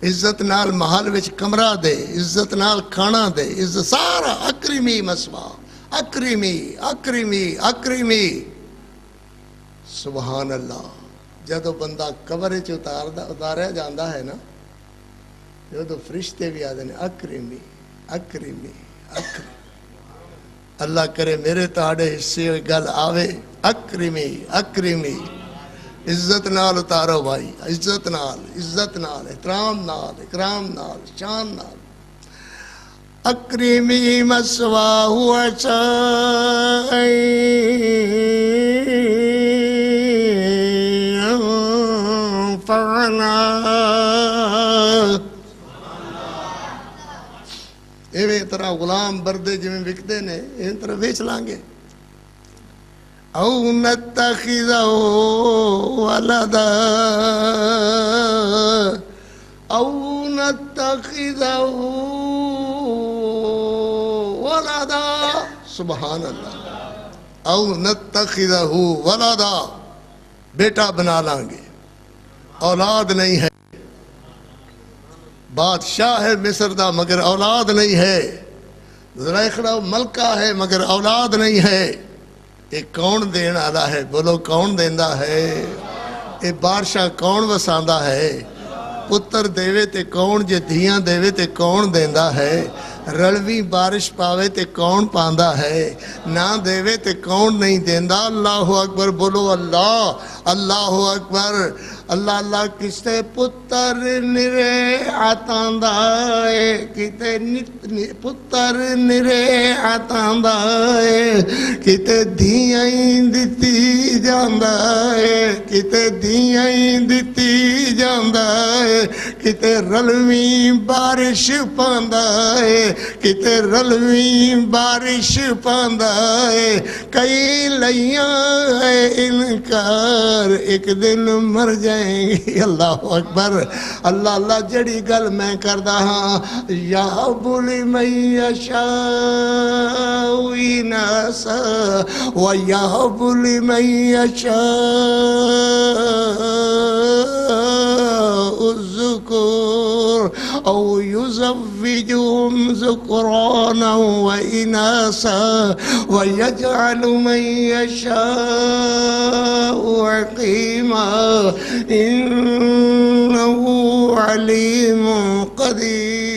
عزت نال محل وچ کمرہ دے. عزت نال کھانا دے. عزت سارا اکرمی مسوا. اکرمی اکرمی اکرمی. سبحان اللہ. جدو بندہ قبر چ اتاریا جاندہ ہے نا جدو فرشتے بھی آدھے اکرمی اکرمی اکرمی. اللہ کرے میرے تاڑے حصے گل آوے. اکرمی اکرمی. عزت نال اتارو بھائی. عزت نال عزت نال احترام نال اکرام نال شان نال. اکرمی مثواه وعسى ان ينفعنا. ایویں طرح غلام بردے جویں وکدے نے این طرح ویچ لانگے. او نتخذہ ولدا او نتخذہ ولدا. سبحان اللہ. او نتخذہ ولدا. بیٹا بنا لانگے. اولاد نہیں ہے. بادشاہ ہے مصر دا مگر اولاد نہیں ہے. زلیخا ملکہ ہے مگر اولاد نہیں ہے. یہ کون دین آلا ہے؟ بولو کون دیندہ ہے؟ یہ بارشاہ کون وساندہ ہے؟ پتر دیوے تے کون جے دھیاں دیوے تے کون دیندہ ہے؟ رلوی بارش پاوے تے کون پاندہ ہے؟ نہ دیوے تے کون نہیں دیندہ. اللہ اکبر. بولو اللہ. اللہ اکبر. اللہ اللہ. کسے پتر نرے آتاندہ ہے کتے پتر نرے آتاندہ ہے کتے دھیاں دتی جاندہ ہے کتے دھیاں دتی جاندہ ہے کتے رلوی بارش پاندہ ہے کتے رلوی بارش پاندہ ہے. کئی لیاں ہے انکار ایک دن مر جائے. اللہ اکبر. اللہ اللہ. جڑی گل میں کردہ ہاں یہب لمن یشاء اناسا ویہب لمن یشاء الذکور او یزوجہم ذکرانا واناسا ویجعل من یشاء عقیما انہو علیم قدیر.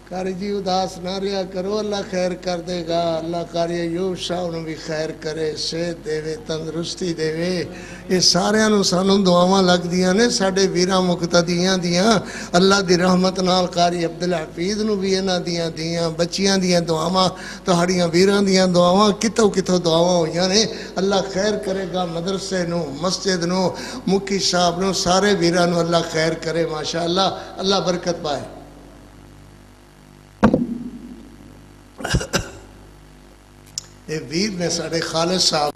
کر قاری جی اداس نہ رہا کرو، اللہ خیر کر دے گا۔ اللہ قاری ایوب شاہ انہوں بھی خیر کرے، صحت دے وے، تندرستی دے وے۔ یہ سارے سانوں دعاواں لگ دیاں نے ساڈے ویراں مقتدیاں دیاں، اللہ دی رحمت نال قاری عبدالحفیظ نو بھی انہاں دیاں بچیاں دیاں دعاواں، تہاڑیاں ویراں دیاں دعاواں کتوں دعاواں ہوئیاں نے۔ اللہ خیر کرے گا مدرسے نو، مسجد نو، مکی صاحب نو، سارے ویراں نو اللہ خیر کرے ماشاءاللہ، اللہ برکت پائے۔ یہ ویر نے ساڑے خالد صاحب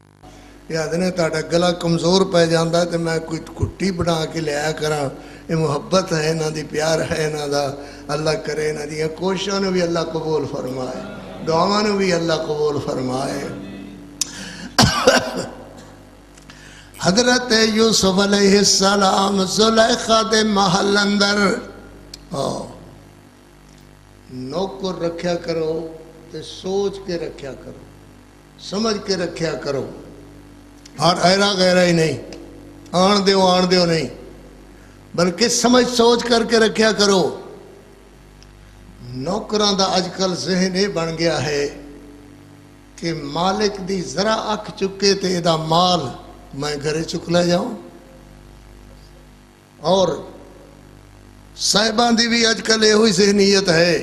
یاد نے تاڑا گلا کمزور پہ جاندہ ہے تو میں کوئی کھٹی بنا کے لے آیا کراں۔ یہ محبت ہے نا دی، پیار ہے نا دا، اللہ کرے نا دی کوششوں نے بھی اللہ قبول فرمائے، دعاواں نے بھی اللہ قبول فرمائے۔ حضرت یوسف علیہ السلام زلیخا دے محل اندر نوکر رکھیا کرو تے سوچ کے رکھیا کرو، سمجھ کے رکھیا کرو، اور ایرا غیرہ ہی نہیں، آن دیو نہیں، بلکہ سمجھ سوچ کر کے رکھیا کرو۔ نوکران دا اج کل ذہن یہ بن گیا ہے کہ مالک دی ذرا اکھ چکے تے دا مال میں گھرے چک لے جاؤں، اور صاحبان دی بھی اج کل یہ ہوئی ذہنیت ہے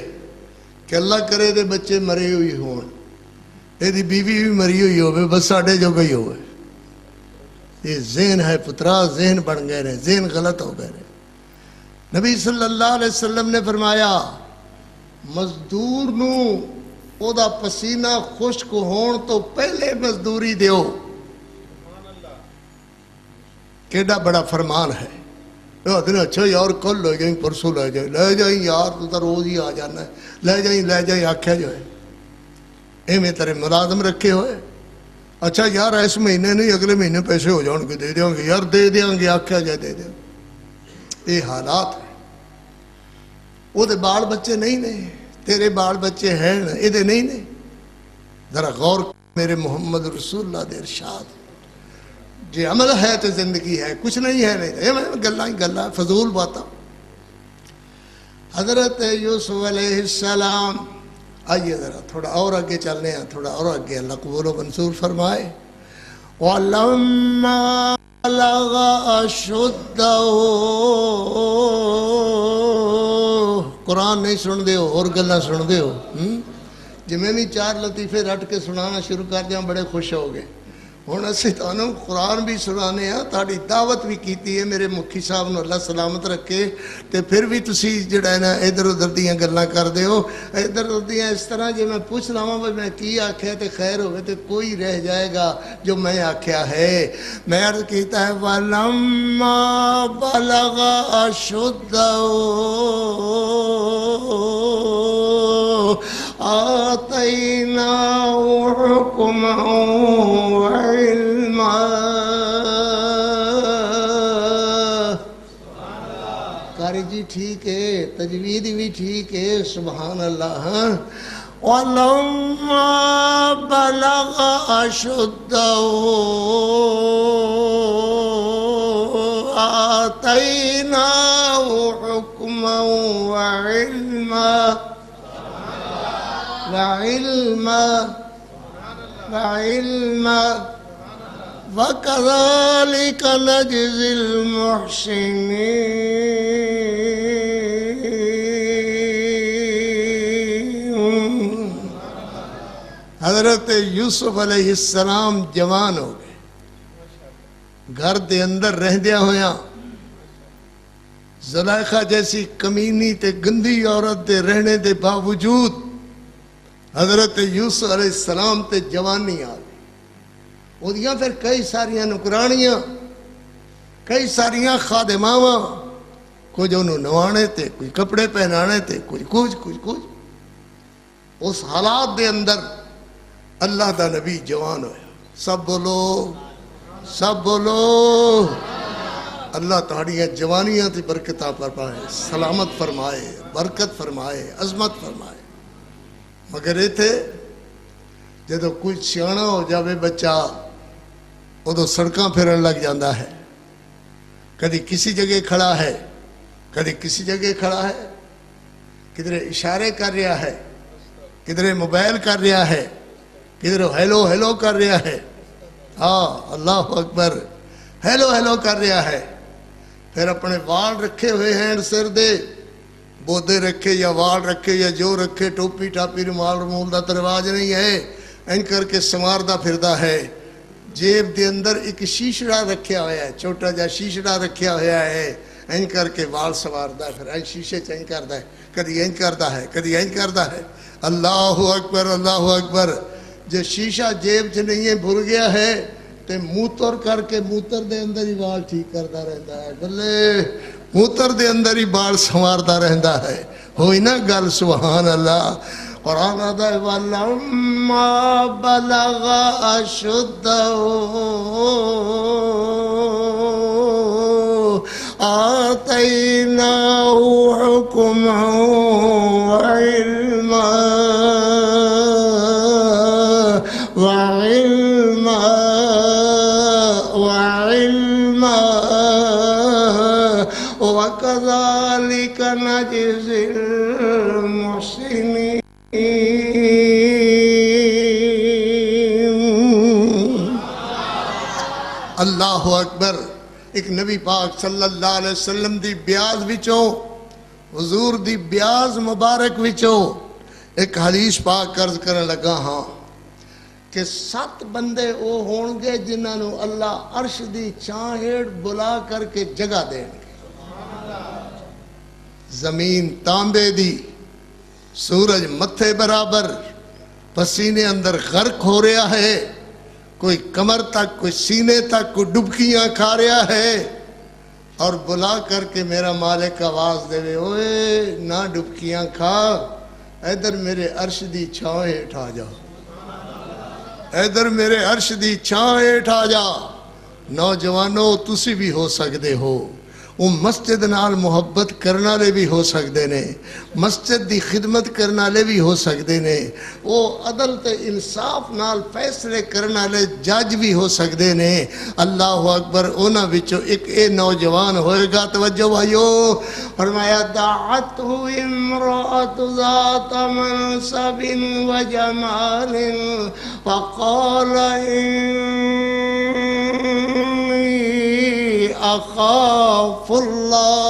کہ اللہ کرے دے بچے مرے ہوئی ہون، یہ دی بیوی بھی مری ہوئی ہوئے، بس ساڑھے جو گئی ہوئے۔ یہ ذہن ہے پترا، ذہن بن گئے رہے، ذہن غلط ہو گئے رہے۔ نبی صلی اللہ علیہ وسلم نے فرمایا مزدور نو او دا پسینہ خشک ہون تو پہلے مزدوری دیو۔ کیڑا بڑا فرمان ہے۔ اچھا یار کل لے جائیں، پرسوں لے جائیں یار، تو تا روز ہی آ جانا ہے، لے جائیں آکھیا جو ہے اے میں تیرے ملازم رکھے ہوئے۔ اچھا یار اس مہینے نہیں اگلے مہینے پیسے ہو جاؤں گے، دے دیاں گے یار، دے دیاں گے آکھیا جائے دے دیاں۔ یہ حالات ہیں۔ وہ دے بال بچے نہیں نے، تیرے بال بچے ہیں یہ دے نہیں نے۔ ذرا غور میرے محمد رسول اللہ دے ارشاد، جی عمل ہے تو زندگی ہے، کچھ نہیں ہے نہیں، یہ میں گلہ فضول باتا۔ حضرت یوسف علیہ السلام، آئیے ذرا تھوڑا اور آگے چلنے ہیں، تھوڑا اور آگے، اللہ قبول و منظور فرمائے۔ وَلَمَّا بَلَغَ أَشُدَّهُ، قرآن نہیں سن دے ہو اور گلہ سن دے ہو، جی میں بھی چار لطیفے رٹ کے سنانا شروع کر دیا، بڑے خوش ہو گئے۔ ہوں اسی تانوں قرآن بھی سنانے ہیں، تھوڑی دعوت بھی کیتی ہے، میرے مکھی صاحب نو اللہ سلامت رکھے، تے پھر بھی تسی جڑا ہے نا ادھر ادھر دیاں گلاں کر دیو، ادھر ادھر دیاں اس طرح جے میں پوچھ لاواں بھائی میں کی آکھیا تے خیر ہوئے تے کوئی رہ جائے گا جو میں آکھیا ہے۔ میں عرض کیتا ہے وَلَمَّا بَلَغَ أَشُدَّهُ آتَيْنَاهُ حُكْمًا وَعِلْمًا۔ قاری جی ٹھیک ہے، تجوید بھی ٹھیک ہے، سبحان اللہ۔ وَلَمَّا بَلَغَ أَشُدَّهُ آتَيْنَاهُ حُكْمًا وَعِلْمًا وَكَذَلِكَ نَجْزِي الْمُحْسِنِينَ۔ حضرت یوسف علیہ السلام جوان ہو گئے، گھر دے اندر رہدیا ہویا، زلیخا جیسی کمینی تے گندی عورت دے رہنے دے باوجود حضرت یوسف علیہ السلام تے جوانی آ گئی۔ وہ دیاں پھر کئی ساریاں نکرانیاں، کئی ساریاں خادماواں، کچھ انہوں نوانے تے، کوئی کپڑے پہنانے تے، کچھ اس حالات دے اندر اللہ دا نبی جوان ہویا۔ سب بولو اللہ تہاڑیاں جوانیاں تے برکتاں فرمائے، سلامت فرمائے، برکت فرمائے، عظمت فرمائے۔ مگر یہ تھے جدو کوئی سیانا ہو جاوے بچہ وہ تو سڑکاں پھرن لگ جاندہ ہے، کدی کسی جگہ کھڑا ہے، کدی کسی جگہ کھڑا ہے۔ کدھر اشارے کر رہا ہے، کدھر موبائل کر رہا ہے، کدھر ہیلو ہیلو کر رہا ہے. ہاں اللہ اکبر، ہیلو ہیلو کر رہا ہے. پھر اپنے وال رکھے ہوئے ہیں سر دے، بودے رکھے یا وال رکھے یا جو رکھے، ٹوپی ٹاپی رومال رمول دا تو رواج نہیں ہے، این کر کے سماردہ پھردا ہے. جیب دے اندر ایک شیشڑا رکھیا ہوا ہے، چھوٹا جا شیشڑا رکھیا ہوا ہے، این کر کے وال سواردا ہے، پھر این شیشے چین کردا ہے، کدی این کردا ہے، کدی این کردا ہے. اللہ اکبر اللہ اکبر. جو شیشہ جیب چ نہیں ہے بھول گیا ہے تے موتر کر کے موتر دے اندر ہی وال ٹھیک کردا رہندا ہے. بلے موتر دے اندر ہی بال سنواردا رہندا ہے. ہوئی نا گل سبحان اللہ. قرآن آدھا ہے وَلَمَّا بَلَغَ أَشُدَّهُ آتَيْنَاهُ حُكْمًا وَعِلْمًا وَكَذَلِكَ نَجْزِي الْمُحْسِنِينَ. اللہ اکبر. ایک نبی پاک صلی اللہ علیہ وسلم دی بیاز وچوں، حضور دی بیاز مبارک وچوں ایک حدیث پاک عرض کرنے لگا ہاں کہ 7 بندے او ہون گے جنہاں نو اللہ عرش دی چھاں ہیٹھ بلا کر کے جگہ دیں گے. زمین تانبے دی، سورج متھے برابر، پسینے اندر غرق ہو رہا ہے، کوئی کمر تک کوئی سینے تک کوئی ڈبکیاں کھا رہا ہے، اور بلا کر کے میرا مالک آواز دے وے اوئے نہ ڈبکیاں کھا، ادھر میرے عرش دی چھاں ہیٹھ آ جا، ادھر میرے عرش دی چھاں ہیٹھ آ جا. نوجوانوں تسی بھی ہو سکتے ہو، وہ مسجد نال محبت کرنا لے بھی ہو سکتے نے، مسجد دی خدمت کرنا لے بھی ہو سکتے نے، وہ عدل تے انصاف نال فیصلے کرنا لے جج بھی ہو سکتے نے. اللہ اکبر. اونا وچو ایک اے نوجوان ہوئے گا. توجہ بھائیو. فرمایا دعتہ امرأۃ ذات منصب و جمال فقال اخاف اللہ.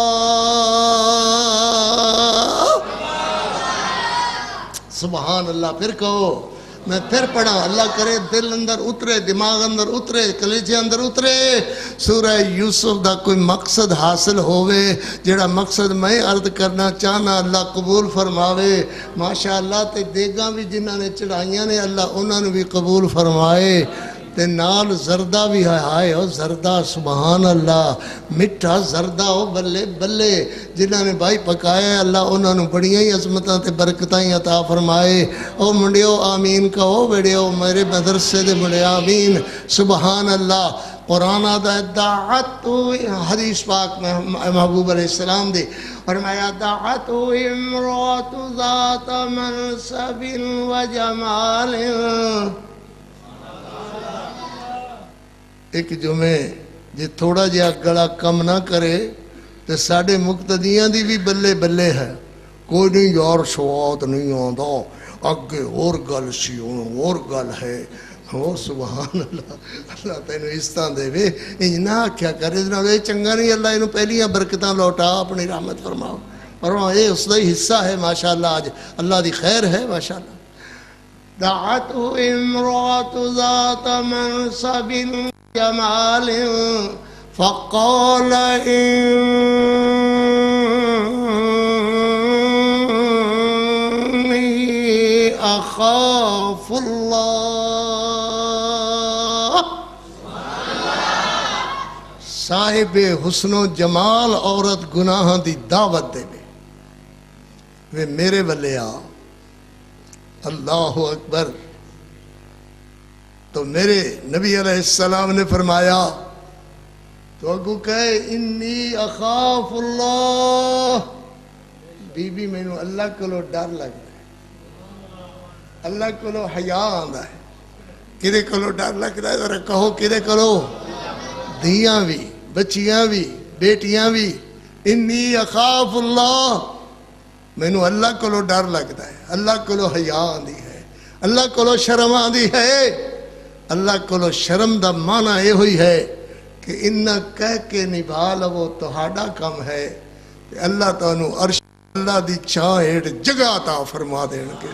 سبحان اللہ. پھر کہو، میں پھر پڑھا، اللہ کرے دل اندر اترے، دماغ اندر اترے، کلیجے اندر اترے. سورہ یوسف دا کوئی مقصد حاصل ہوئے، جڑا مقصد میں عرض کرنا چاہنا اللہ قبول فرماوے. ماشاءاللہ تے دیگاں بھی جنہاں نے چڑھائیاں نے اللہ انہاں نے بھی قبول فرمائے. تے نال زردہ بھی ہائے او زردہ سبحان اللہ، مٹھا زردہ او بلے بلے. جنہاں نے بھائی پکائے اللہ انہاں نے بڑیاں ہی عظمتاں تے برکتاں عطا فرمائے. او منڈیو آمین کہو، بیڑیو میرے مدرسے دے منڈے آمین. سبحان اللہ. قرآن آدھا دعت حدیث پاک میں محبوب علیہ السلام دے فرمایا دعت امرأۃ ذات منصب و جمال. ایک جمعے جی تھوڑا جہا گلا کم نہ کرے تو ساڑھے مقتدیاں دی بھی بلے بلے ہے. کوئی نہیں یار سواد نہیں آندا، اگے اور گل سی اور گل ہے. او سبحان اللہ. اللہ تینوں عزتاں دے وے. انج نہ آکھیا کر اے چنگا نہیں، اللہ انہوں پہلیاں برکتاں لوٹا اپنی رحمت فرماؤ. اور یہ اس دا ہی حصہ ہے ماشاءاللہ. آج اللہ دی خیر ہے ماشاءاللہ. دعت امرأۃ ذات منصب جمال فقال إني أخاف الله. صاحب حسن و جمال عورت گناہ دی دعوت دے وے میرے والے آ. اللہ اکبر. تو میرے نبی علیہ السلام نے فرمایا تو اگو کہے انی اخاف اللہ. بی بی میں نو اللہ کو ڈر لگتا ہے، اللہ کو حیا آندا ہے. کدے کو ڈر لگتا ہے ذرا کہو کدے کو؟ دھیاں بھی، بچیاں بھی، بیٹیاں بھی. انی اخاف اللہ، مینوں اللہ کولو ڈر لگتا ہے، اللہ کولو حیا آندی ہے، اللہ کولو شرم آندی ہے۔ اللہ کولو شرم دا معنی یہ ہوئی ہے کہ انہاں کہہ کے نبھا لو تہاڈا کم ہے، اللہ تانوں عرش اللہ دی چھاں ہیٹھ جگہ عطا فرما دین گے۔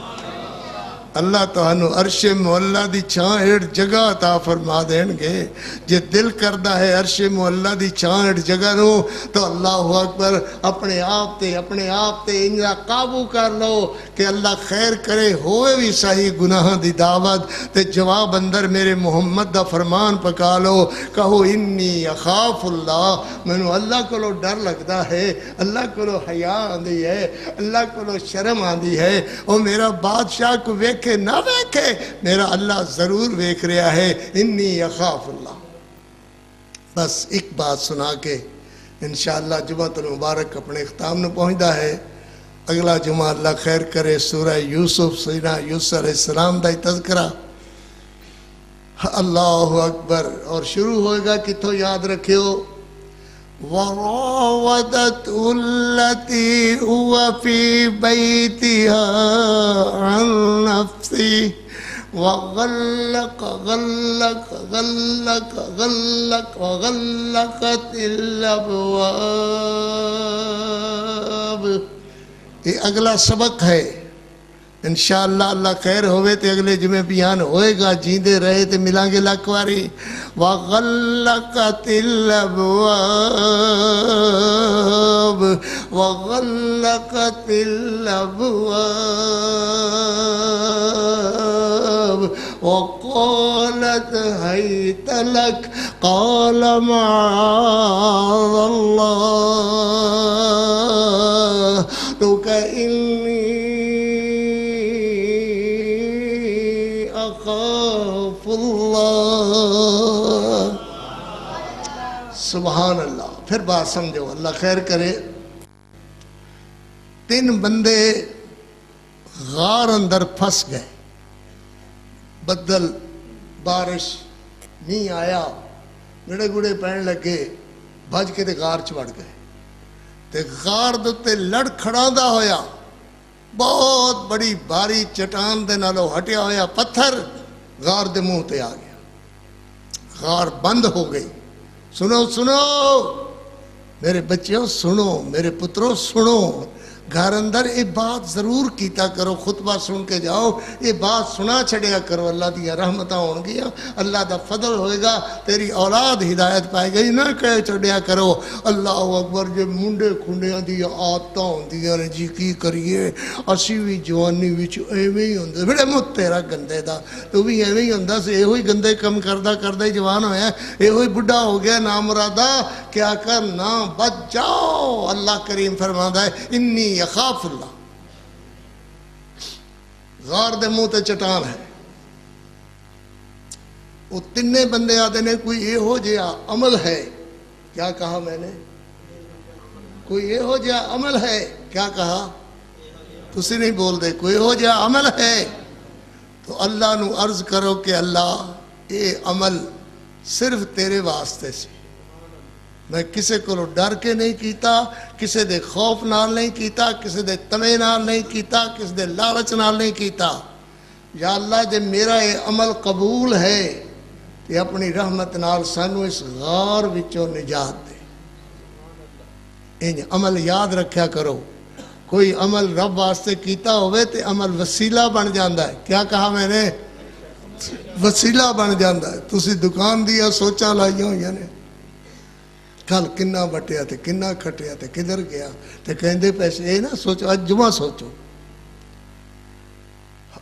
اللہ تانوں عرش معلیٰ دی چھاں ہیٹھ جگہ عطا فرما دین گے۔ جے دل کردہ ہے عرش معلیٰ دی چھاں ہیٹھ جگہ نو تو اللہ اکبر اپنے آپ تے انجا قابو کر لو کہ اللہ خیر کرے ہوئے بھی صحیح گناہ دی دعوت تے جواب اندر میرے محمد دا فرمان پکا لو، کہو انی اخاف اللہ، مینوں اللہ کو لو ڈر لگتا ہے، اللہ کو لو حیا آندی ہے، اللہ کو لو شرم آندی ہے۔ او میرا بادشاہ کو ویکھے نہ ویکھے، میرا اللہ ضرور ویکھ رہا ہے، انی اخاف اللہ۔ بس ایک بات سنا کے انشاءاللہ جمعہ المبارک اپنے اختتام میں پہنچتا ہے۔ اگلا جمعہ اللہ خیر کرے سورہ یوسف سیدنا یوسف علیہ السلام دا تذکرہ، اللہ اکبر، اور شروع ہوئے گا کتھوں یاد رکھیو، وَرَاوَدَتْهُ الَّتِي هُوَ فِي بَيْتِهَا عَنْ نَفْسِهِ وَغَلَّقَتِ الْأَبْوَابِ۔ یہ اگلا سبق ہے، انشاءاللہ اللہ خیر ہوئے تے اگلے جمعے بیان ہوئے گا، جیندے رہے تے ملائیں گے لکواری۔ وَغَلَّقَتِ الْأَبْوَابِ وَغَلَّقَتِ الْأَبْوَابِ وَقَالَتْ هَيْتَ لَكَ قَالَ مَعَاذَ اللَّهِ إِنِّي أخاف اللہ۔ سبحان اللہ۔ پھر بات سمجھو، اللہ خیر کرے۔ 3 بندے غار اندر پھنس گئے، بدل بارش نہیں آیا، گڑے گڑے پہن لگے، بھج کے تے غار چ وڑ گئے تے غار دے لڑ کھڑا دا ہویا، بہت بڑی بھاری چٹان دے نالوں ہٹیا ہویا پتھر غار دے منہ تے آ گیا، غار بند ہو گئی۔ سنو سنو میرے بچیوں، سنو میرے پتروں، سنو، گھر اندر یہ بات ضرور کیتا کرو، خطبہ سن کے جاؤ، یہ بات سنا چھڑیا کرو، اللہ دیا رحمتاں ہون گیا، اللہ دا فضل ہوئے گا، تیری اولاد ہدایت پائے گئی، نہ کہے چھڑیا کرو اللہ اکبر۔ جو منڈے کھنڈیاں دی عادتاں ہوندیاں نے جی کی کریے، اسی بھی جوانی وچ ایویں ہی ہوندے، بڑے مت تیرا گندے دا، تو بھی ایویں ہی ہوندا سی، ایہو ہی گندے کم کردہ ہی جوان ہویا، ایہو ہی بڈھا ہو گیا نامرادہ، کیا کر نہ بچ جاؤ۔ اللہ کریم فرماتا ہے انی اخاف اللہ۔ غار دے منہ تے چٹان ہے، وہ 3 بندے آتے نے کوئی یہ ہو جیا عمل ہے، کیا کہا میں نے؟ کوئی یہ ہو جیا عمل ہے، کیا کہا؟ تسی نہیں بول دے، کوئی ہو جیا عمل ہے تو اللہ نو عرض کرو کہ اللہ یہ عمل صرف تیرے واسطے سے، میں کسے کو ڈر کے نہیں کیتا، کسے دے خوف نال نہیں کیتا، کسے دے تمے نال نہیں کیتا، کسے دے لالچ نال نہیں کیتا۔ یا اللہ جے میرا یہ عمل قبول ہے تو اپنی رحمت نال سانو اس غار وچوں نجات دے۔ ان عمل یاد رکھیا کرو، کوئی عمل رب واسطے کیتا ہوئے تے عمل وسیلہ بن جاندہ ہے، کیا کہا میں نے؟ وسیلہ بن جاندہ ہے۔ تسی دکان دیا سوچا لائیاں ہوئی نے، کل کنہ بٹیا تے کنہ کھٹیا تے کدھر گیا تے کہندے پیسے، اے نہ سوچو، آج جمعہ سوچو۔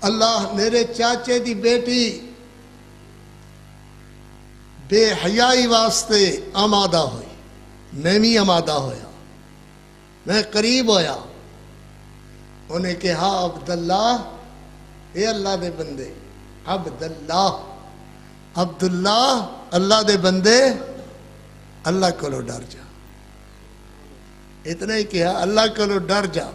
اللہ میرے چاچے دی بیٹی بے حیائی واسطے آمادہ ہوئی، میں بھی آمادہ ہویا، میں قریب ہویا، انہیں کہا عبداللہ، اے اللہ دے بندے، عبداللہ، عبداللہ اللہ دے بندے، اللہ کو لو ڈر جا۔ اتنا ہی کہا اللہ کو لو ڈر جا،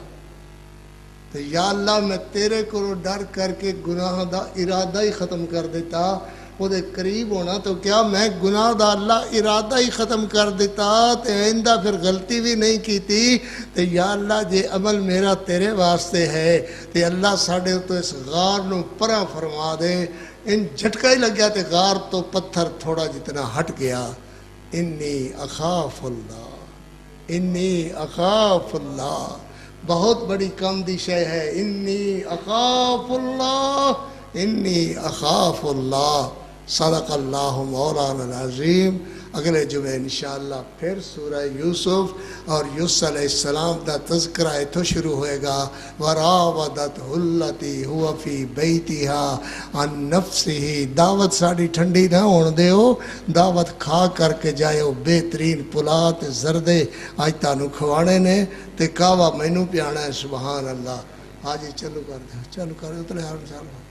تو یا اللہ میں تیرے کو لو ڈر کر کے گناہ دا ارادہ ہی ختم کر دیتا، وہ دے قریب ہونا تو کیا میں گناہ دا اللہ ارادہ ہی ختم کر دیتا تے آئندہ پھر غلطی بھی نہیں کیتی تے یا اللہ جے عمل میرا تیرے واسطے ہے تے اللہ ساڑھے تو اس غار نو پرا فرما دے ان جھٹکا ہی لگ گیا تے غار تو پتھر تھوڑا جتنا ہٹ گیا انی اخاف اللہ انی اخاف اللہ بہت بڑی کم دی شے ہے انی اخاف اللہ انی اخاف اللہ صدق اللہ مولانا العظیم اگلے جمعے انشاءاللہ پھر سورہ یوسف اور یوسف علیہ السلام دا تذکرہ تو شروع ہوئے گا وراودتہ التی ہوا فی بیتہا عن نفسہ دعوت ساڑی ٹھنڈی نہ ہون دے ہو دعوت کھا کر کے جائے ہو بہترین پلات زردے آج تانو کھوانے نے تے کعوہ مینوں پیانا ہے سبحان اللہ آجی چلو کر دے چلو کر دے اتلے حرم صاحب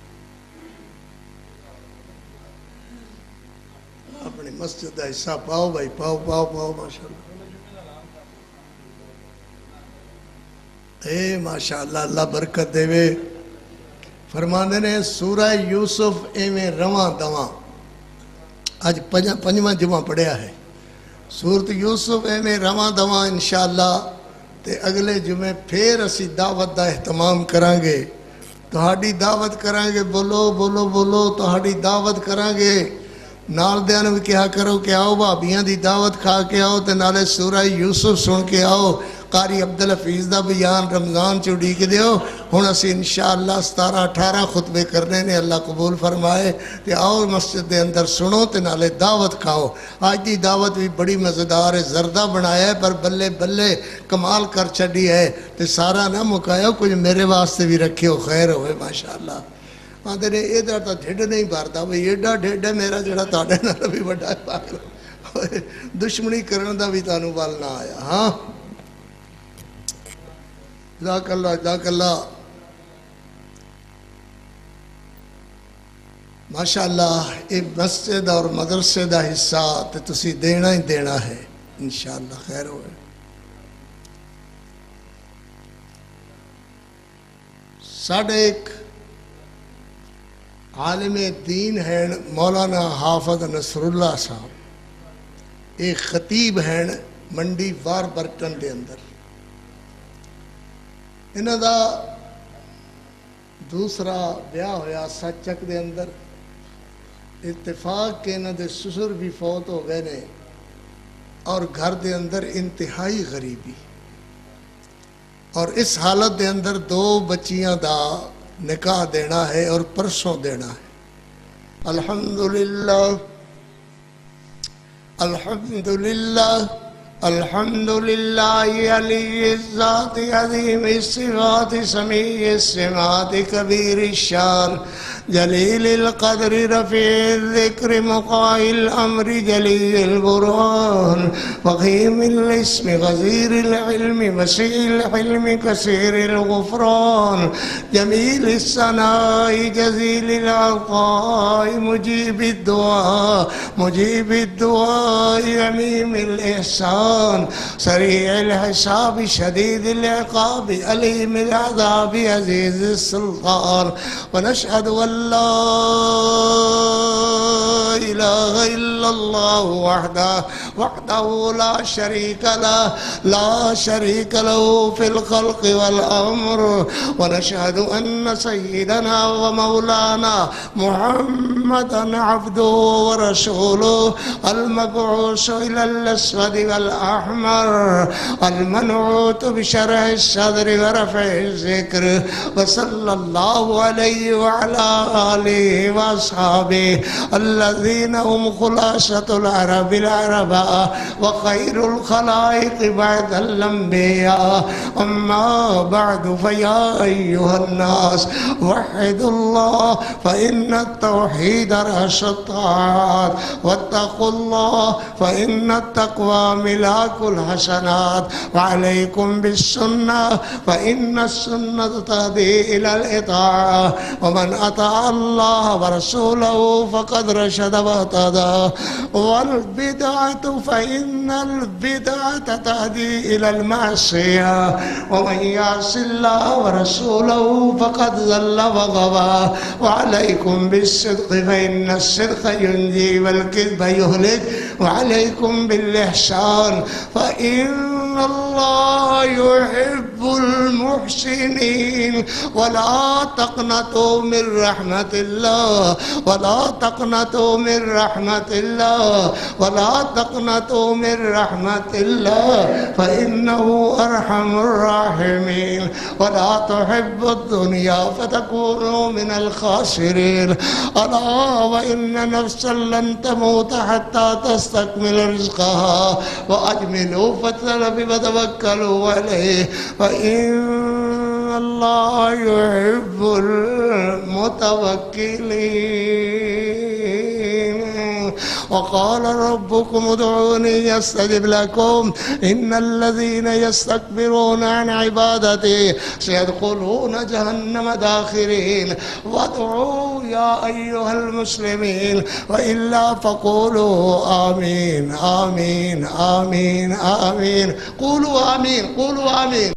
اپنی مسجد کا حصہ پاؤ بھائی پاؤ پاؤ پاؤ ماشاءاللہ اے ماشاءاللہ اللہ برکت دے وے فرماندے نے سورہ یوسف ایویں رواں دواں آج پنجواں جمعہ پڑھیا ہے سورۃ یوسف ایویں رواں دواں انشاءاللہ تے اگلے جمعے پھر اسی دعوت دا اہتمام کران گے تہاڈی دعوت کران گے بولو بولو بولو تہاڈی دعوت کران گے نال دیاں نوں بھی کہا کرو کہ آؤ بھابیاں دی دعوت کھا کے آؤ تے نالے سورہ یوسف سن کے آؤ قاری عبدالحفیظ دا بیان رمضان چوڑی کے دیو ہن اسی انشاءاللہ 17-18 خطبے کرنے نے اللہ قبول فرمائے تے آؤ مسجد دے اندر سنو تے نالے دعوت کھاؤ آج دی دعوت بھی بڑی مزیدار ہے زردہ بنایا ہے پر بلے بلے کمال کر چڑی ہے تے سارا نہ مکایا کچھ میرے واسطے بھی رکھے ہو خیر ہوئے ماشاءاللہ آدھے نے ادھر تو ڈھڈ نہیں بھرتا بھئی ایڈا ڈھڈ ہے میرا جڑا تاڑے نال بھی بڑا ہے پاک دشمنی کرن دا بھی تانوں وال نہ آیا ہاں جزاک اللہ جزاک اللہ ماشاءاللہ یہ مسجد اور مدرسے دا حصہ تے تسی دینا ہی دینا ہے انشاءاللہ خیر ہوئے ساڑھے ایک عالم دین ہیں مولانا حافظ نصر اللہ صاحب ایک خطیب ہیں منڈی وار برٹن دے اندر انہاں دا دوسرا بیاہ ہویا سچک دے اندر اتفاق کے انہاں دے سسر بھی فوت ہو گئے نے اور گھر دے اندر انتہائی غریبی اور اس حالت دے اندر 2 بچیاں دا نکاح دینا ہے اور پرسوں دینا ہے الحمدللہ الحمدللہ الحمدللہ علی الذات عظیم الصفات سمیع السمات کبیر الشان جلیل القدر رفیع الذکر مقائی الامر جلیل البرهان فخیم الاسم غزیر العلم وسیع الحلم کثیر الغفران جمیل الثناء جزیل العطاء مجیب الدعاء عمیم الاحسان سریع الحساب شدید العقاب علیم العذاب عزیز السلطان ونشهد ان لا الہ الا اللہ وحدہ لا شریک له فی الخلق والامر ونشهد ان سیدنا ومولانا محمدا عبده ورسوله المبعوث الى الاسود والاحمر المنعوت بشرح الصدر ورفع الذکر وصلی اللہ علیہ وعلى آله واصحابه الذين هم خلاصة العرب العرباء وخير الخلائق بعد الأنبياء أما بعد فيا أيها الناس وحدوا الله فإن التوحيد رأس الطاعات واتقوا الله فإن التقوى ملاك الحسنات وعليكم بالسنة فإن السنة تهدي إلى الإطاعة ومن أطاع الله ورسوله فقد رشد واهتدى والبدعة فإن البدعة تهدي إلى المعصية ومن يعص الله ورسوله فقد ضل وغوى وعليكم بالصدق فإن الصدق ينجي والكذب يهلك وعليكم بالإحسان فإن الله يحب المحسنين ولا تقنطوا من رحمة الله ولا تقنطوا من رحمة الله ولا تقنطوا من رحمة الله فإنه أرحم الراحمين ولا تحبوا الدنيا فتكونوا من الخاسرين ألا وإن نفسا لن تموت حتى تستكمل رزقها وأجملوا وتوكلوا عليه فإن الله يحب المتوكلين وقال ربكم ادعوني يستجب لكم إن الذين يستكبرون عن عبادتي سيدخلون جهنم داخرين وادعوا يا أيها المسلمين وإلا فقولوا آمين آمين آمين آمين قولوا آمين قولوا آمين.